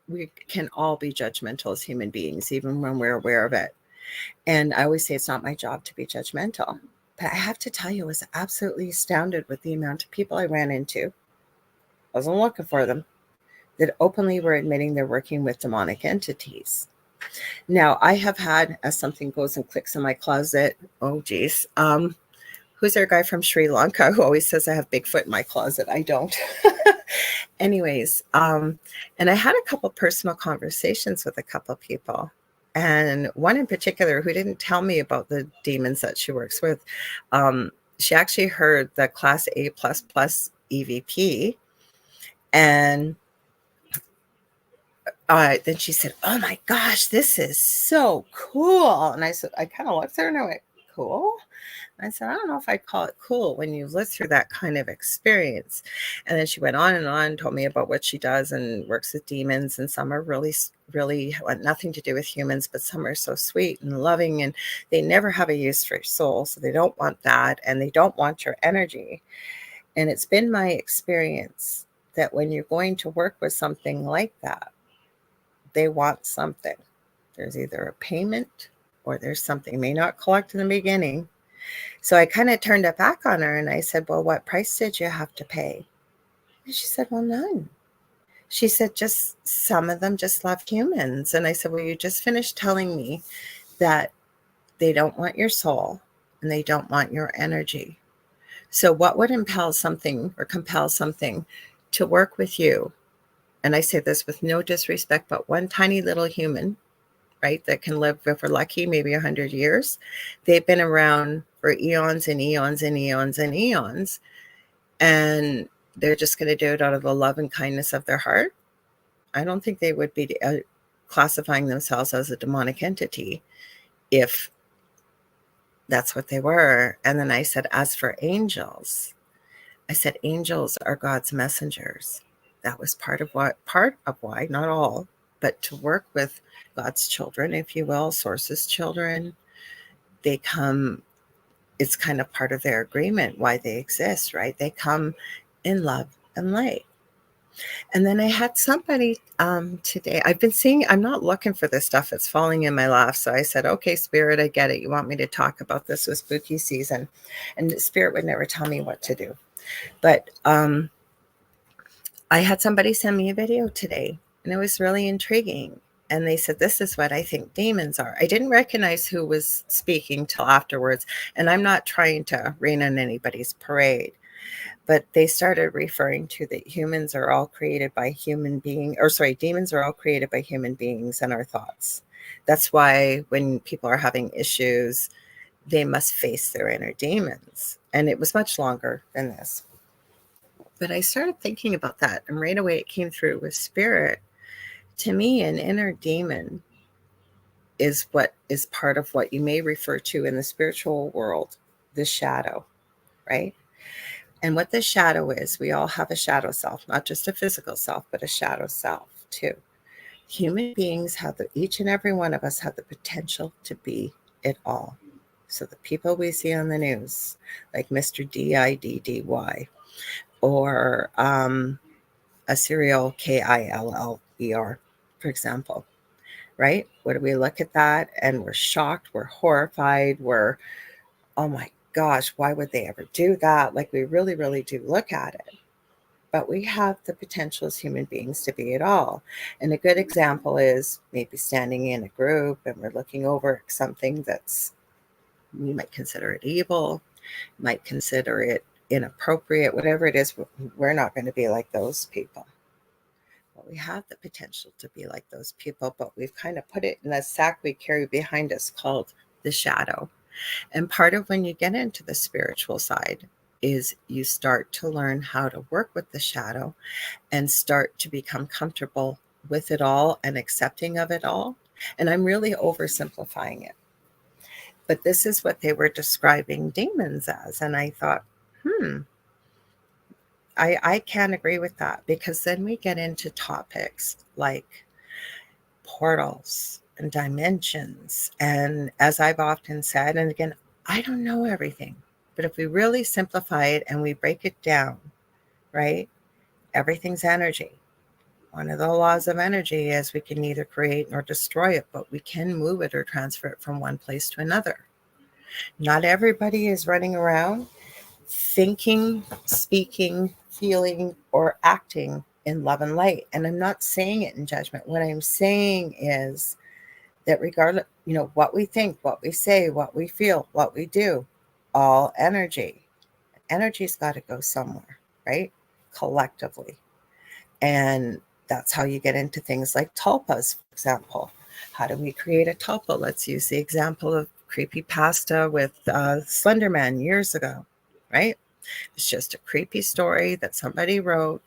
S1: we can all be judgmental as human beings, even when we're aware of it. And I always say it's not my job to be judgmental. But I have to tell you, I was absolutely astounded with the amount of people I ran into. I wasn't looking for them, that openly were admitting they're working with demonic entities. Now, I have had, as something goes and clicks in my closet, oh geez, who's our guy from Sri Lanka who always says I have Bigfoot in my closet? I don't. Anyways, and I had a couple personal conversations with a couple people. And one in particular who didn't tell me about the demons that she works with, she actually heard the Class A++ EVP. And then she said, oh my gosh, this is so cool. And I said, I kind of looked at her and I went, cool? I said, I don't know if I'd call it cool when you live through that kind of experience. And then she went on and on, told me about what she does and works with demons. And some are really, really want nothing to do with humans, but some are so sweet and loving and they never have a use for your soul. So they don't want that and they don't want your energy. And it's been my experience that when you're going to work with something like that, they want something. There's either a payment or there's something you may not collect in the beginning. So I kind of turned it back on her and I said, well, what price did you have to pay? And she said, well, none. She said, just some of them just love humans. And I said, well, you just finished telling me that they don't want your soul and they don't want your energy. So what would compel something to work with you? And I say this with no disrespect, but one tiny little human, right, that can live, if we're lucky, maybe 100 years. They've been around for eons and eons and eons and eons. And they're just going to do it out of the love and kindness of their heart. I don't think they would be classifying themselves as a demonic entity if that's what they were. And then I said, as for angels, I said, angels are God's messengers. That was part of why, not all, but to work with God's children, if you will, Source's children, they come, it's kind of part of their agreement, why they exist, right? They come in love and light. And then I had somebody today, I've been seeing, I'm not looking for this stuff, it's falling in my lap. So I said, okay, Spirit, I get it. You want me to talk about this with spooky season. And Spirit would never tell me what to do. But I had somebody send me a video today, and it was really intriguing. And they said, this is what I think demons are. I didn't recognize who was speaking till afterwards. And I'm not trying to rain on anybody's parade. But they started referring to that humans are all created by demons are all created by human beings and our thoughts. That's why when people are having issues, they must face their inner demons. And it was much longer than this. But I started thinking about that, and right away it came through with Spirit. To me, an inner demon is what is part of what you may refer to in the spiritual world, the shadow, right? And what the shadow is, we all have a shadow self, not just a physical self, but a shadow self too. Human beings each and every one of us have the potential to be it all. So the people we see on the news, like Mr. DIDDY, or a serial KILLER, for example, right? Where we look at that and we're shocked, we're horrified, we're, oh my gosh, why would they ever do that? Like we really, really do look at it. But we have the potential as human beings to be it all. And a good example is maybe standing in a group and we're looking over something that's, we might consider it evil, might consider it inappropriate, whatever it is, we're not going to be like those people. Well, we have the potential to be like those people, but we've kind of put it in a sack we carry behind us called the shadow. And part of when you get into the spiritual side, is you start to learn how to work with the shadow and start to become comfortable with it all and accepting of it all. And I'm really oversimplifying it. But this is what they were describing demons as. And I thought, I can't agree with that, because then we get into topics like portals and dimensions. And as I've often said, and again, I don't know everything, but if we really simplify it and we break it down, right? Everything's energy. One of the laws of energy is we can neither create nor destroy it, but we can move it or transfer it from one place to another. Not everybody is running around thinking, speaking, feeling, or acting in love and light. And I'm not saying it in judgment. What I'm saying is that regardless, what we think, what we say, what we feel, what we do, all energy. Energy's got to go somewhere, right? Collectively. And that's how you get into things like tulpas, for example. How do we create a tulpa? Let's use the example of creepypasta with Slenderman years ago, right? It's just a creepy story that somebody wrote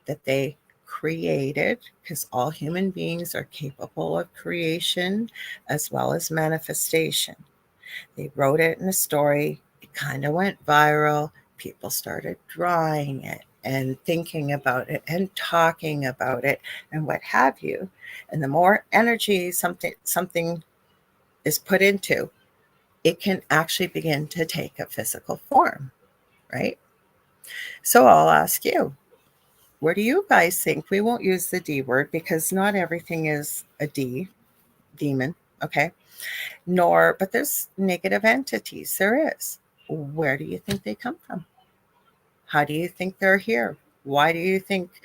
S1: that they created, because all human beings are capable of creation as well as manifestation. They wrote it in a story. It kind of went viral. People started drawing it and thinking about it and talking about it and what have you. And the more energy something is put into, it can actually begin to take a physical form, right? So I'll ask you, where do you guys think? We won't use the D word because not everything is a demon, okay? But there's negative entities. There is. Where do you think they come from? How do you think they're here? Why do you think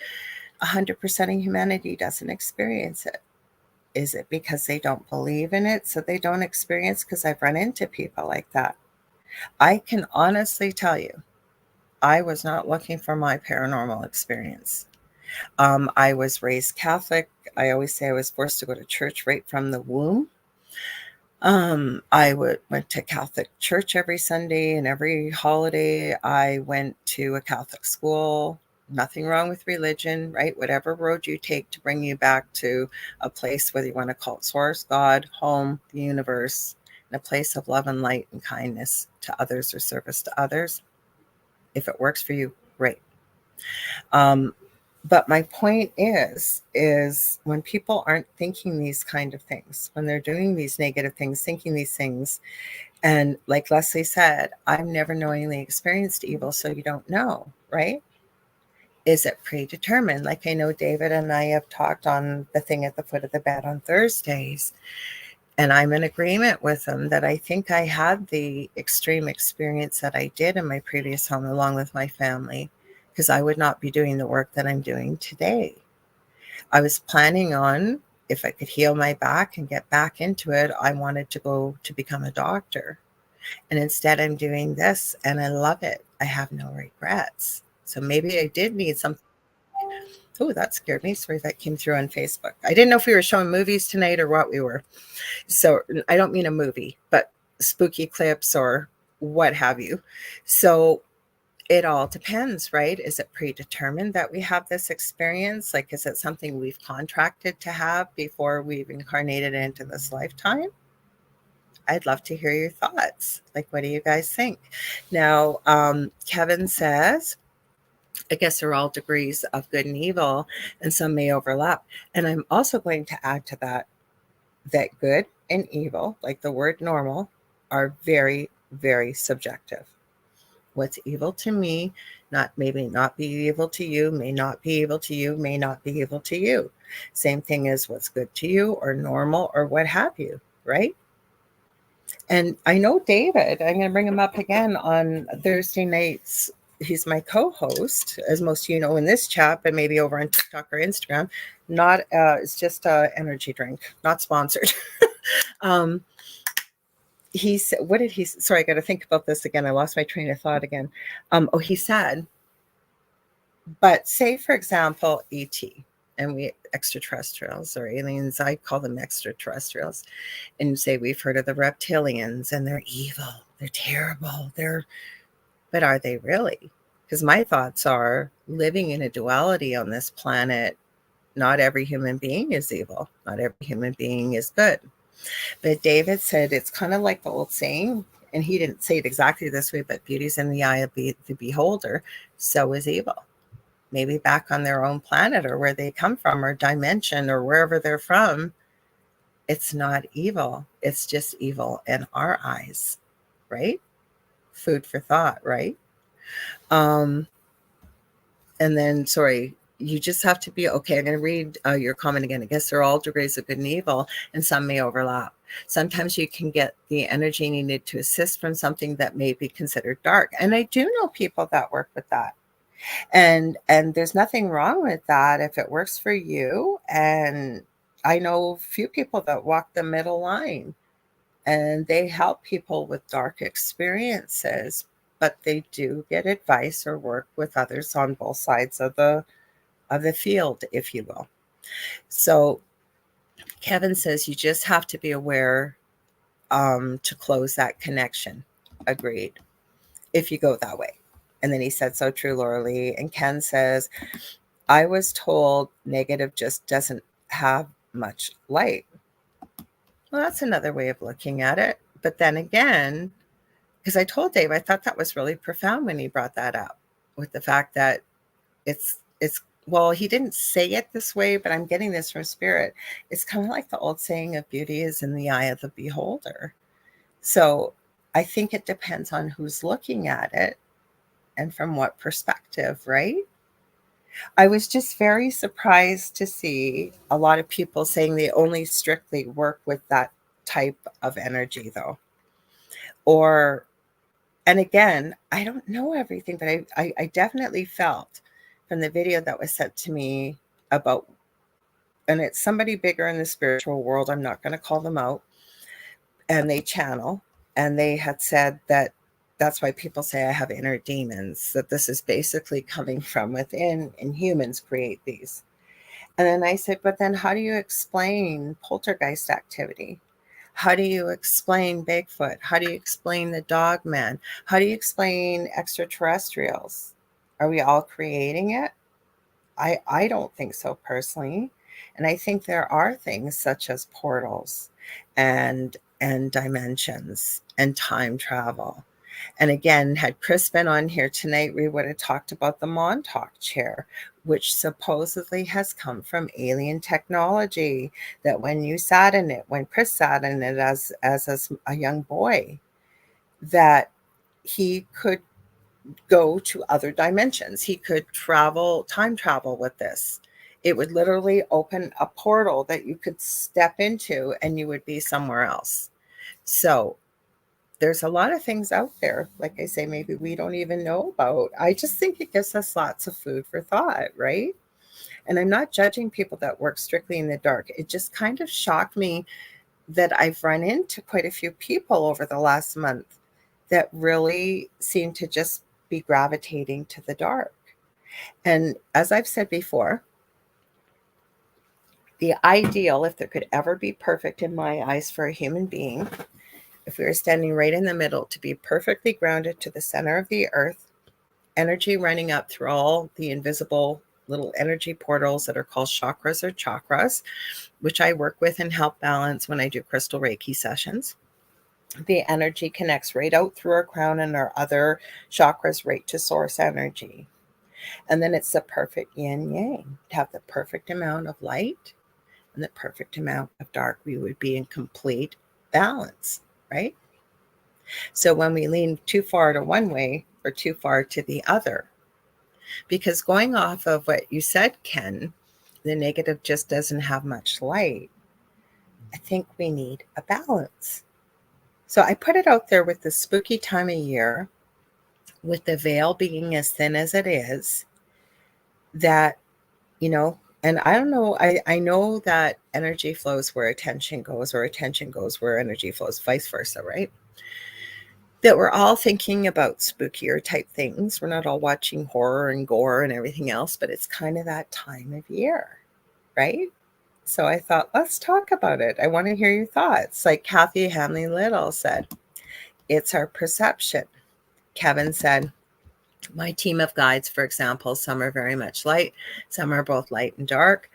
S1: 100% of humanity doesn't experience it? Is it because they don't believe in it, so they don't experience? Because I've run into people like that. I can honestly tell you, I was not looking for my paranormal experience. I was raised Catholic. I always say I was forced to go to church right from the womb. I went to Catholic church every Sunday, and every holiday I went to a Catholic school. Nothing wrong with religion, right? Whatever road you take to bring you back to a place, whether you want to call it source, God, home, the universe, and a place of love and light and kindness to others or service to others. If it works for you, great. But my point is when people aren't thinking these kind of things, when they're doing these negative things, thinking these things, and like Leslie said, I've never knowingly experienced evil, so you don't know, right? Is it predetermined? Like I know David and I have talked on the thing at the foot of the bed on Thursdays, and I'm in agreement with him that I think I had the extreme experience that I did in my previous home along with my family, because I would not be doing the work that I'm doing today. I was planning on, if I could heal my back and get back into it, I wanted to go to become a doctor. And instead, I'm doing this and I love it. I have no regrets. So maybe I did need something. Oh, that scared me. Sorry, that came through on Facebook. I didn't know if we were showing movies tonight or what we were. So I don't mean a movie, but spooky clips or what have you. So it all depends, right? Is it predetermined that we have this experience? Like, is it something we've contracted to have before we've incarnated into this lifetime? I'd love to hear your thoughts. Like, what do you guys think? Now, Kevin says, I guess they're all degrees of good and evil, and some may overlap. And I'm also going to add to that good and evil, like the word normal, are very, very subjective. What's evil to me, maybe not be evil to you, may not be evil to you, may not be evil to you. Same thing as what's good to you or normal or what have you, right? And I know David, I'm going to bring him up again on Thursday nights. He's my co-host, as most of you know in this chat, but maybe over on TikTok or Instagram. Not, it's just an energy drink, not sponsored. um, he said, what did he, sorry, I got to think about this again. I lost my train of thought again. He said, but say, for example, ET, and we extraterrestrials or aliens, I call them extraterrestrials, and say we've heard of the reptilians and they're evil, they're terrible, they're But are they really? Because my thoughts are, living in a duality on this planet, not every human being is evil. Not every human being is good. But David said it's kind of like the old saying, and he didn't say it exactly this way, but beauty's in the eye of the beholder, so is evil. Maybe back on their own planet or where they come from or dimension or wherever they're from, it's not evil. It's just evil in our eyes, right? Food for thought, right? Um, and then, sorry, you just have to be okay. I'm going to read your comment again. I guess they're all degrees of good and evil, and some may overlap. Sometimes you can get the energy needed to assist from something that may be considered dark. And I do know people that work with that. And there's nothing wrong with that if it works for you. And I know a few people that walk the middle line, and they help people with dark experiences, but they do get advice or work with others on both sides of the field, if you will. So Kevin says you just have to be aware to close that connection. Agreed. If you go that way. And then he said, so true, Lorilei. And Ken says, I was told negative just doesn't have much light. Well, that's another way of looking at it. But then again, because I told Dave, I thought that was really profound when he brought that up, with the fact that it's well, he didn't say it this way, but I'm getting this from spirit. It's kind of like the old saying of beauty is in the eye of the beholder. So I think it depends on who's looking at it and from what perspective, right? I was just very surprised to see a lot of people saying they only strictly work with that type of energy, though. Or, and again, I don't know everything, but I definitely felt from the video that was sent to me about, and it's somebody bigger in the spiritual world, I'm not going to call them out, and they channel, and they had said that that's why people say I have inner demons, that this is basically coming from within, and humans create these. And then I said, but then how do you explain poltergeist activity? How do you explain Bigfoot? How do you explain the dog man? How do you explain extraterrestrials? Are we all creating it? I don't think so personally. And I think there are things such as portals and dimensions and time travel. And again, had Chris been on here tonight, we would have talked about the Montauk chair, which supposedly has come from alien technology. That when you sat in it, when Chris sat in it as a young boy, that he could go to other dimensions. He could time travel with this. It would literally open a portal that you could step into and you would be somewhere else. So there's a lot of things out there, like I say, maybe we don't even know about. I just think it gives us lots of food for thought, right? And I'm not judging people that work strictly in the dark. It just kind of shocked me that I've run into quite a few people over the last month that really seem to just be gravitating to the dark. And as I've said before, the ideal, if there could ever be perfect in my eyes for a human being, if we were standing right in the middle, to be perfectly grounded to the center of the earth, energy running up through all the invisible little energy portals that are called chakras, which I work with and help balance when I do crystal Reiki sessions. The energy connects right out through our crown and our other chakras right to source energy. And then it's the perfect yin yang, to have the perfect amount of light and the perfect amount of dark. We would be in complete balance, right? So when we lean too far to one way or too far to the other, because going off of what you said, Ken, the negative just doesn't have much light. I think we need a balance. So I put it out there with the spooky time of year, with the veil being as thin as it is, that, and I don't know, I know that energy flows where attention goes, or attention goes where energy flows, vice versa, right? That we're all thinking about spookier type things. We're not all watching horror and gore and everything else, but it's kind of that time of year, right? So I thought, let's talk about it. I want to hear your thoughts. Like Kathy Hamley Little said, it's our perception. Kevin said, My team of guides, for example, some are very much light, some are both light and dark,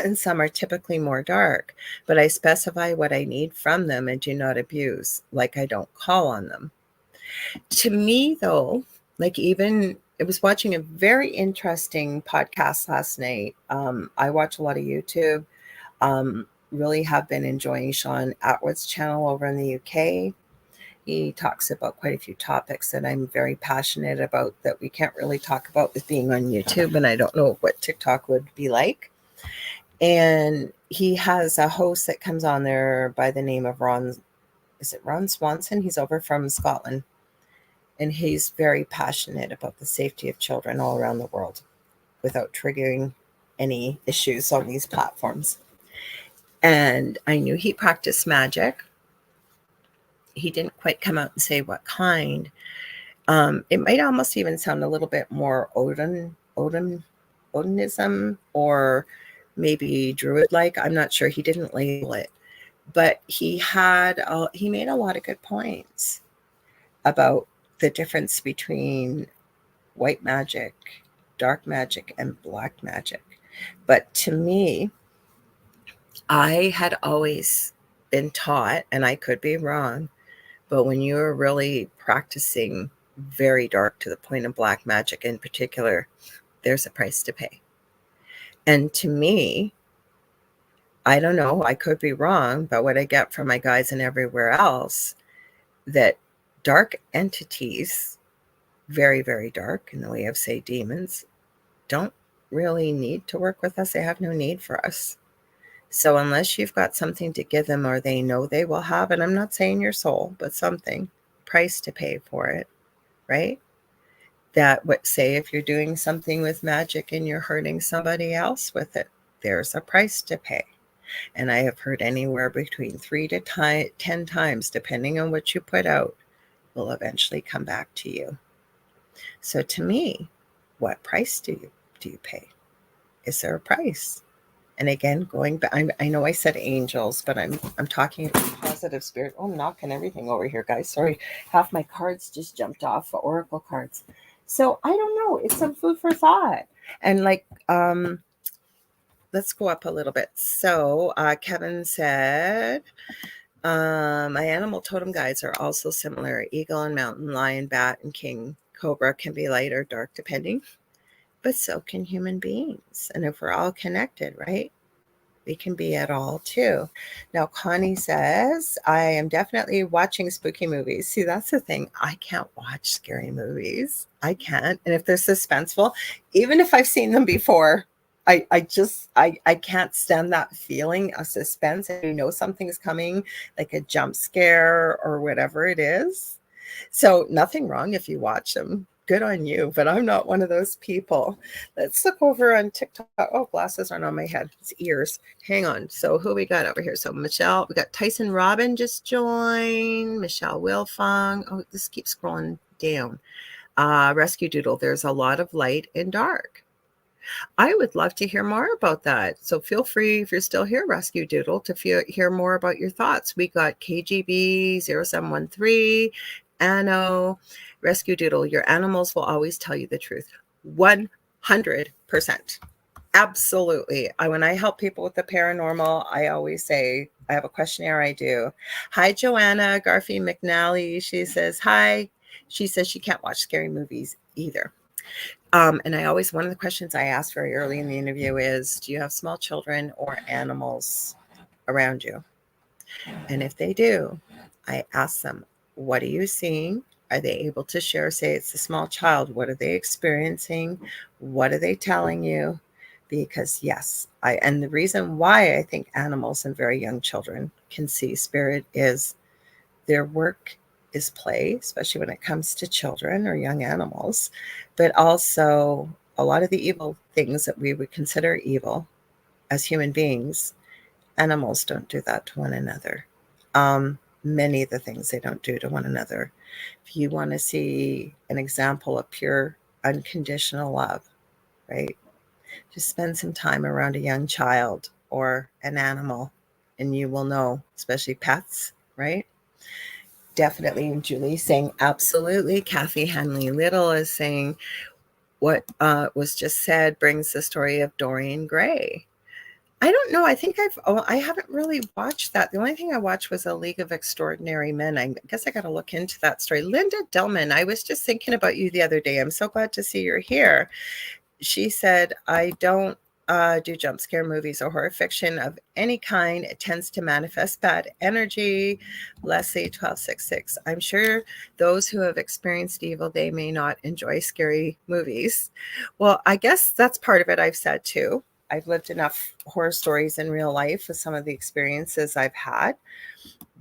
S1: and some are typically more dark. But I specify what I need from them and do not abuse, like I don't call on them. To me, though, like even I was watching a very interesting podcast last night. I watch a lot of YouTube. Really have been enjoying Sean Atwood's channel over in the UK. He talks about quite a few topics that I'm very passionate about that we can't really talk about with being on YouTube, and I don't know what TikTok would be like. And he has a host that comes on there by the name of Ron. Is it Ron Swanson? He's over from Scotland, and he's very passionate about the safety of children all around the world without triggering any issues on these platforms. And I knew he practiced magic. He didn't quite come out and say what kind. It might almost even sound a little bit more Odinism, or maybe Druid-like. I'm not sure. He didn't label it, but he made a lot of good points about the difference between white magic, dark magic, and black magic. But to me, I had always been taught, and I could be wrong, but when you're really practicing very dark to the point of black magic in particular, there's a price to pay. And to me, I don't know, I could be wrong, but what I get from my guides and everywhere else, that dark entities, very, very dark in the way of, say, demons, don't really need to work with us. They have no need for us. So unless you've got something to give them, or they know they will have, and I'm not saying your soul, but something, price to pay for it, right? That what, say if you're doing something with magic and you're hurting somebody else with it, there's a price to pay. And I have heard anywhere between 3 to 10 times, depending on what you put out, will eventually come back to you. So to me, what price do you pay? Is there a price? And again, going back, I know I said angels, but I'm talking positive spirit. Oh, I'm knocking everything over here, guys. Sorry, half my cards just jumped off, the oracle cards. So I don't know. It's some food for thought. And like, let's go up a little bit. So Kevin said, my animal totem guides are also similar. Eagle and mountain lion, bat and king cobra can be light or dark depending, but so can human beings. And if we're all connected, right, we can be at all too. Now, Connie says, I am definitely watching spooky movies. See, that's the thing. I can't watch scary movies. I can't. And if they're suspenseful, even if I've seen them before, I can't stand that feeling of suspense. And you know something's coming, like a jump scare or whatever it is. So nothing wrong if you watch them. Good on you, but I'm not one of those people. Let's look over on TikTok. Oh, glasses aren't on my head. It's ears. Hang on. So who we got over here? So Michelle, we got Tyson Robin just joined. Michelle Wilfong. Oh, this keeps scrolling down. Rescue Doodle. There's a lot of light and dark. I would love to hear more about that. So feel free, if you're still here, Rescue Doodle, to hear more about your thoughts. We got KGB 0713, Anno, Rescue Doodle. Your animals will always tell you the truth. 100%. Absolutely. When I help people with the paranormal, I always say, I have a questionnaire I do. Hi, Joanna Garfi McNally. She says, hi. She says she can't watch scary movies either. And one of the questions I asked very early in the interview is, do you have small children or animals around you? And if they do, I ask them, what are you seeing? Are they able to share? Say it's a small child. What are they experiencing? What are they telling you? Because yes, and the reason why I think animals and very young children can see spirit is their work is play, especially when it comes to children or young animals, but also a lot of the evil things that we would consider evil as human beings, animals don't do that to one another. Many of the things they don't do to one another. If you want to see an example of pure unconditional love, right? Just spend some time around a young child or an animal and you will know, especially pets, right? Definitely. And Julie saying absolutely. Kathy Hanley Little is saying what was just said brings the story of Dorian Gray. I don't know. I think I haven't really watched that. The only thing I watched was A League of Extraordinary Men. I guess I got to look into that story. Linda Dillman, I was just thinking about you the other day. I'm so glad to see you're here. She said, I don't do jump scare movies or horror fiction of any kind. It tends to manifest bad energy. Leslie 1266. I'm sure those who have experienced evil, they may not enjoy scary movies. Well, I guess that's part of it. I've said too. I've lived enough horror stories in real life with some of the experiences I've had,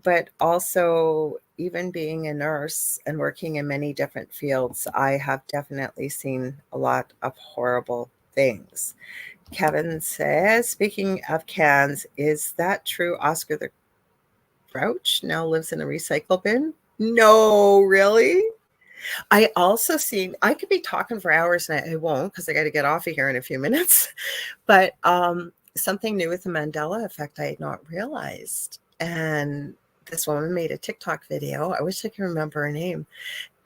S1: but also even being a nurse and working in many different fields, I have definitely seen a lot of horrible things. Kevin says, speaking of cans, is that true? Oscar the Grouch now lives in a recycle bin? No, really? I also seen, I could be talking for hours and I won't because I got to get off of here in a few minutes. But something new with the Mandela effect I had not realized. And this woman made a TikTok video. I wish I could remember her name.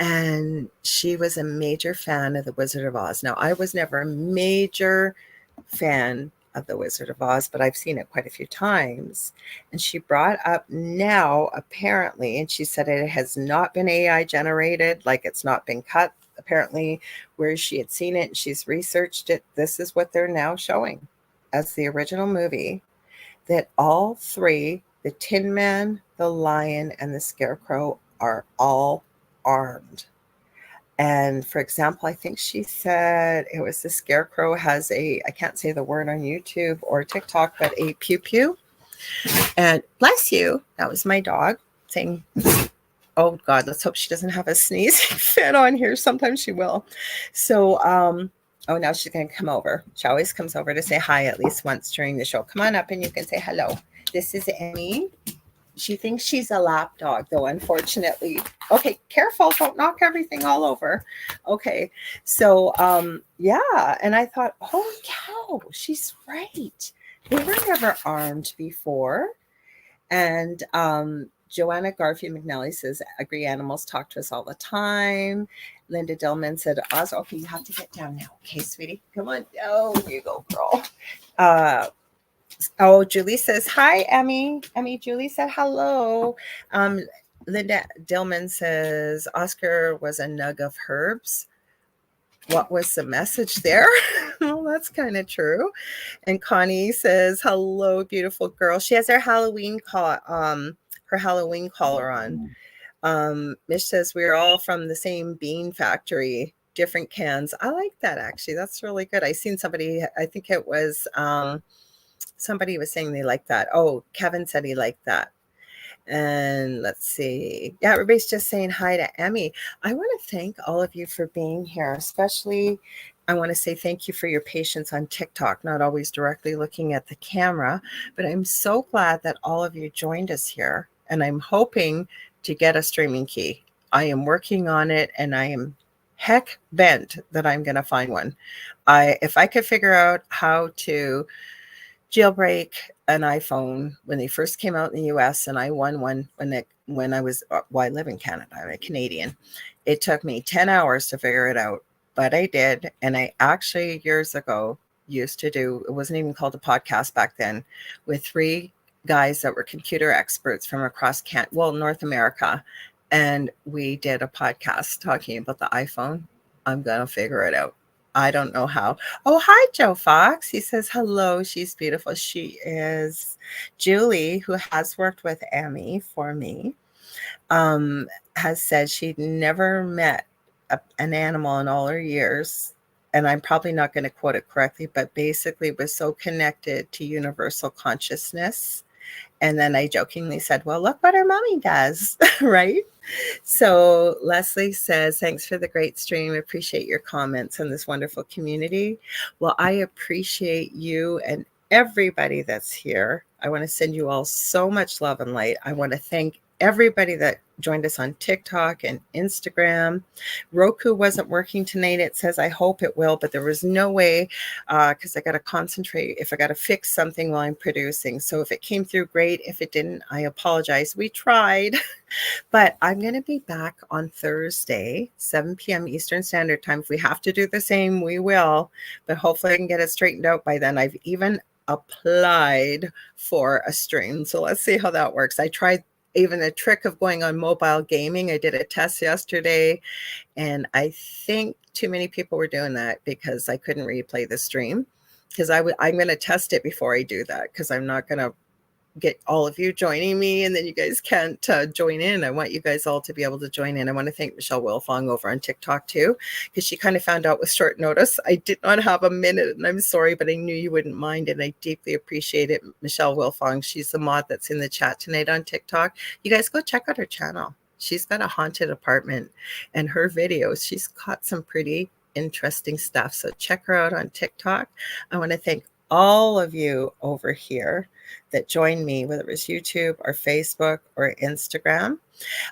S1: And she was a major fan of The Wizard of Oz. Now, I was never a major fan of The Wizard of Oz, but I've seen it quite a few times. And she brought up now, apparently, and she said it has not been AI generated, like it's not been cut. Apparently, where she had seen it, she's researched it. This is what they're now showing as the original movie, that all three, the Tin Man, the Lion, and the Scarecrow, are all armed. And for example, I think she said it was the Scarecrow has a, I can't say the word on YouTube or TikTok, but a pew pew. And bless you, that was my dog saying, oh God, let's hope she doesn't have a sneezing fit on here. Sometimes she will. So, oh, now she's going to come over. She always comes over to say hi at least once during the show. Come on up and you can say hello. This is Emmy. She thinks she's a lap dog, though, unfortunately. Okay, careful. Don't knock everything all over. Okay, so, yeah. And I thought, holy cow, she's right. They were never armed before. And Joanna Garfield McNally says, agree, animals talk to us all the time. Linda Dillman said, Oz, okay, you have to get down now. Okay, sweetie, come on. Oh, here you go, girl. Oh, Julie says, hi, Emmy. Julie said, hello. Linda Dillman says, Oscar was a nug of herbs. What was the message there? Well, that's kind of true. And Connie says, hello, beautiful girl. She has her Halloween collar on. Mish says, we're all from the same bean factory, different cans. I like that, actually. That's really good. I seen somebody, I think it was somebody was saying they liked that. Oh, Kevin said he liked that. And let's see. Yeah, everybody's just saying hi to Emmy. I want to thank all of you for being here, especially I want to say thank you for your patience on TikTok, not always directly looking at the camera, but I'm so glad that all of you joined us here. And I'm hoping to get a streaming key. I am working on it and I am heck bent that I'm going to find one. If I could figure out how to jailbreak an iPhone when they first came out in the US, and I won one when I was, well, I live in Canada, I'm a Canadian. It took me 10 hours to figure it out, but I did. And I actually years ago used to do, it wasn't even called a podcast back then, with 3 guys that were computer experts from across North America. And we did a podcast talking about the iPhone. I'm going to figure it out. I don't know how. Oh, hi, Joe Fox. He says, hello. She's beautiful. She is. Julie, who has worked with Emmy for me, has said she'd never met an animal in all her years. And I'm probably not going to quote it correctly, but basically was so connected to universal consciousness. And then I jokingly said, well, look what her mommy does, right? So Leslie says, thanks for the great stream. Appreciate your comments on this wonderful community. Well, I appreciate you and everybody that's here. I want to send you all so much love and light. I want to thank everybody that joined us on TikTok and Instagram. Roku wasn't working tonight. It says, I hope it will, but there was no way because I got to concentrate if I got to fix something while I'm producing. So if it came through, great. If it didn't, I apologize. We tried. But I'm going to be back on Thursday, 7 p.m. Eastern Standard Time. If we have to do the same, we will. But hopefully I can get it straightened out by then. I've even applied for a stream. So let's see how that works. I tried even a trick of going on mobile gaming. I did a test yesterday, and I think too many people were doing that because I couldn't replay the stream. Because I'm going to test it before I do that, because I'm not going to get all of you joining me and then you guys can't join in. I want you guys all to be able to join in. I want to thank Michelle Wilfong over on TikTok too, because she kind of found out with short notice. I did not have a minute, and I'm sorry, but I knew you wouldn't mind, and I deeply appreciate it. Michelle Wilfong, she's the mod that's in the chat tonight on TikTok. You guys go check out her channel. She's got a haunted apartment, and her videos, she's caught some pretty interesting stuff. So check her out on TikTok. I want to thank all of you over here that joined me, whether it was YouTube or Facebook or Instagram.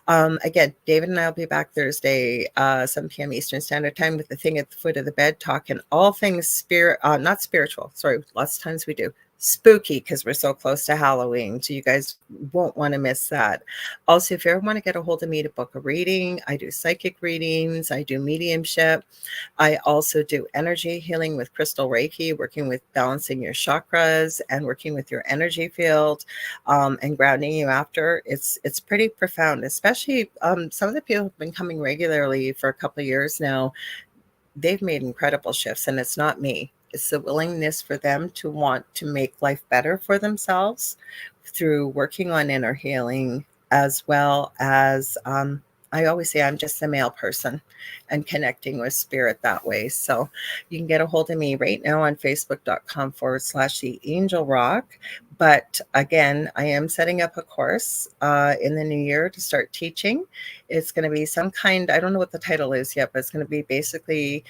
S1: Again, David and I will be back Thursday, 7 p.m. Eastern Standard Time, with the thing at the foot of the bed, talking all things spirit, not spiritual. Sorry, lots of times we do spooky because we're so close to Halloween. So you guys won't want to miss that. Also, if you ever want to get a hold of me to book a reading, I do psychic readings, I do mediumship. I also do energy healing with crystal Reiki, working with balancing your chakras and working with your energy field, and grounding you after. It's pretty profound, especially some of the people who've been coming regularly for a couple of years now. They've made incredible shifts, and it's not me. It's the willingness for them to want to make life better for themselves through working on inner healing, as well as I always say I'm just a male person and connecting with spirit that way. So you can get a hold of me right now on facebook.com/the Angel Rock. But again, I am setting up a course in the new year to start teaching. It's going to be some kind, I don't know what the title is yet, but it's going to be basically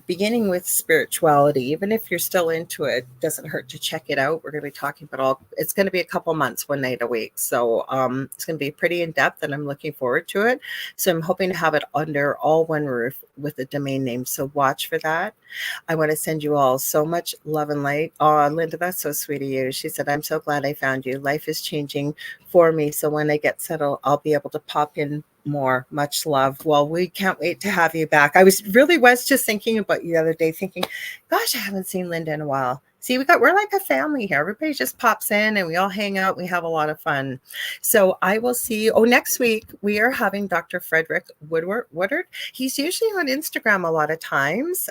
S1: beginning with spirituality. Even if you're still into it, doesn't hurt to check it out. We're going to be talking about it's going to be a couple months, one night a week. So it's going to be pretty in depth, and I'm looking forward to it. So I'm hoping to have it under all one roof with a domain name. So watch for that. I want to send you all so much love and light. Oh, Linda, that's so sweet of you. She said, I'm so glad I found you. Life is changing for me. So when I get settled, I'll be able to pop in more. Much love. Well, we can't wait to have you back. I was just thinking about you the other day, thinking, gosh, I haven't seen Linda in a while. See, we're like a family here. Everybody just pops in and we all hang out. We have a lot of fun. So I will see you. Oh, next week we are having Dr. Frederick Woodard. He's usually on Instagram a lot of times.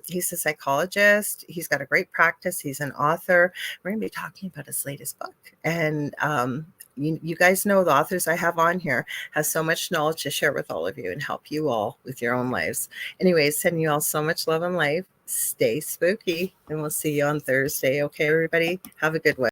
S1: He's a psychologist. He's got a great practice. He's an author. We're going to be talking about his latest book. And you guys know the authors I have on here has so much knowledge to share with all of you and help you all with your own lives. Anyways, sending you all so much love and life. Stay spooky, and we'll see you on Thursday. Okay, everybody, have a good one.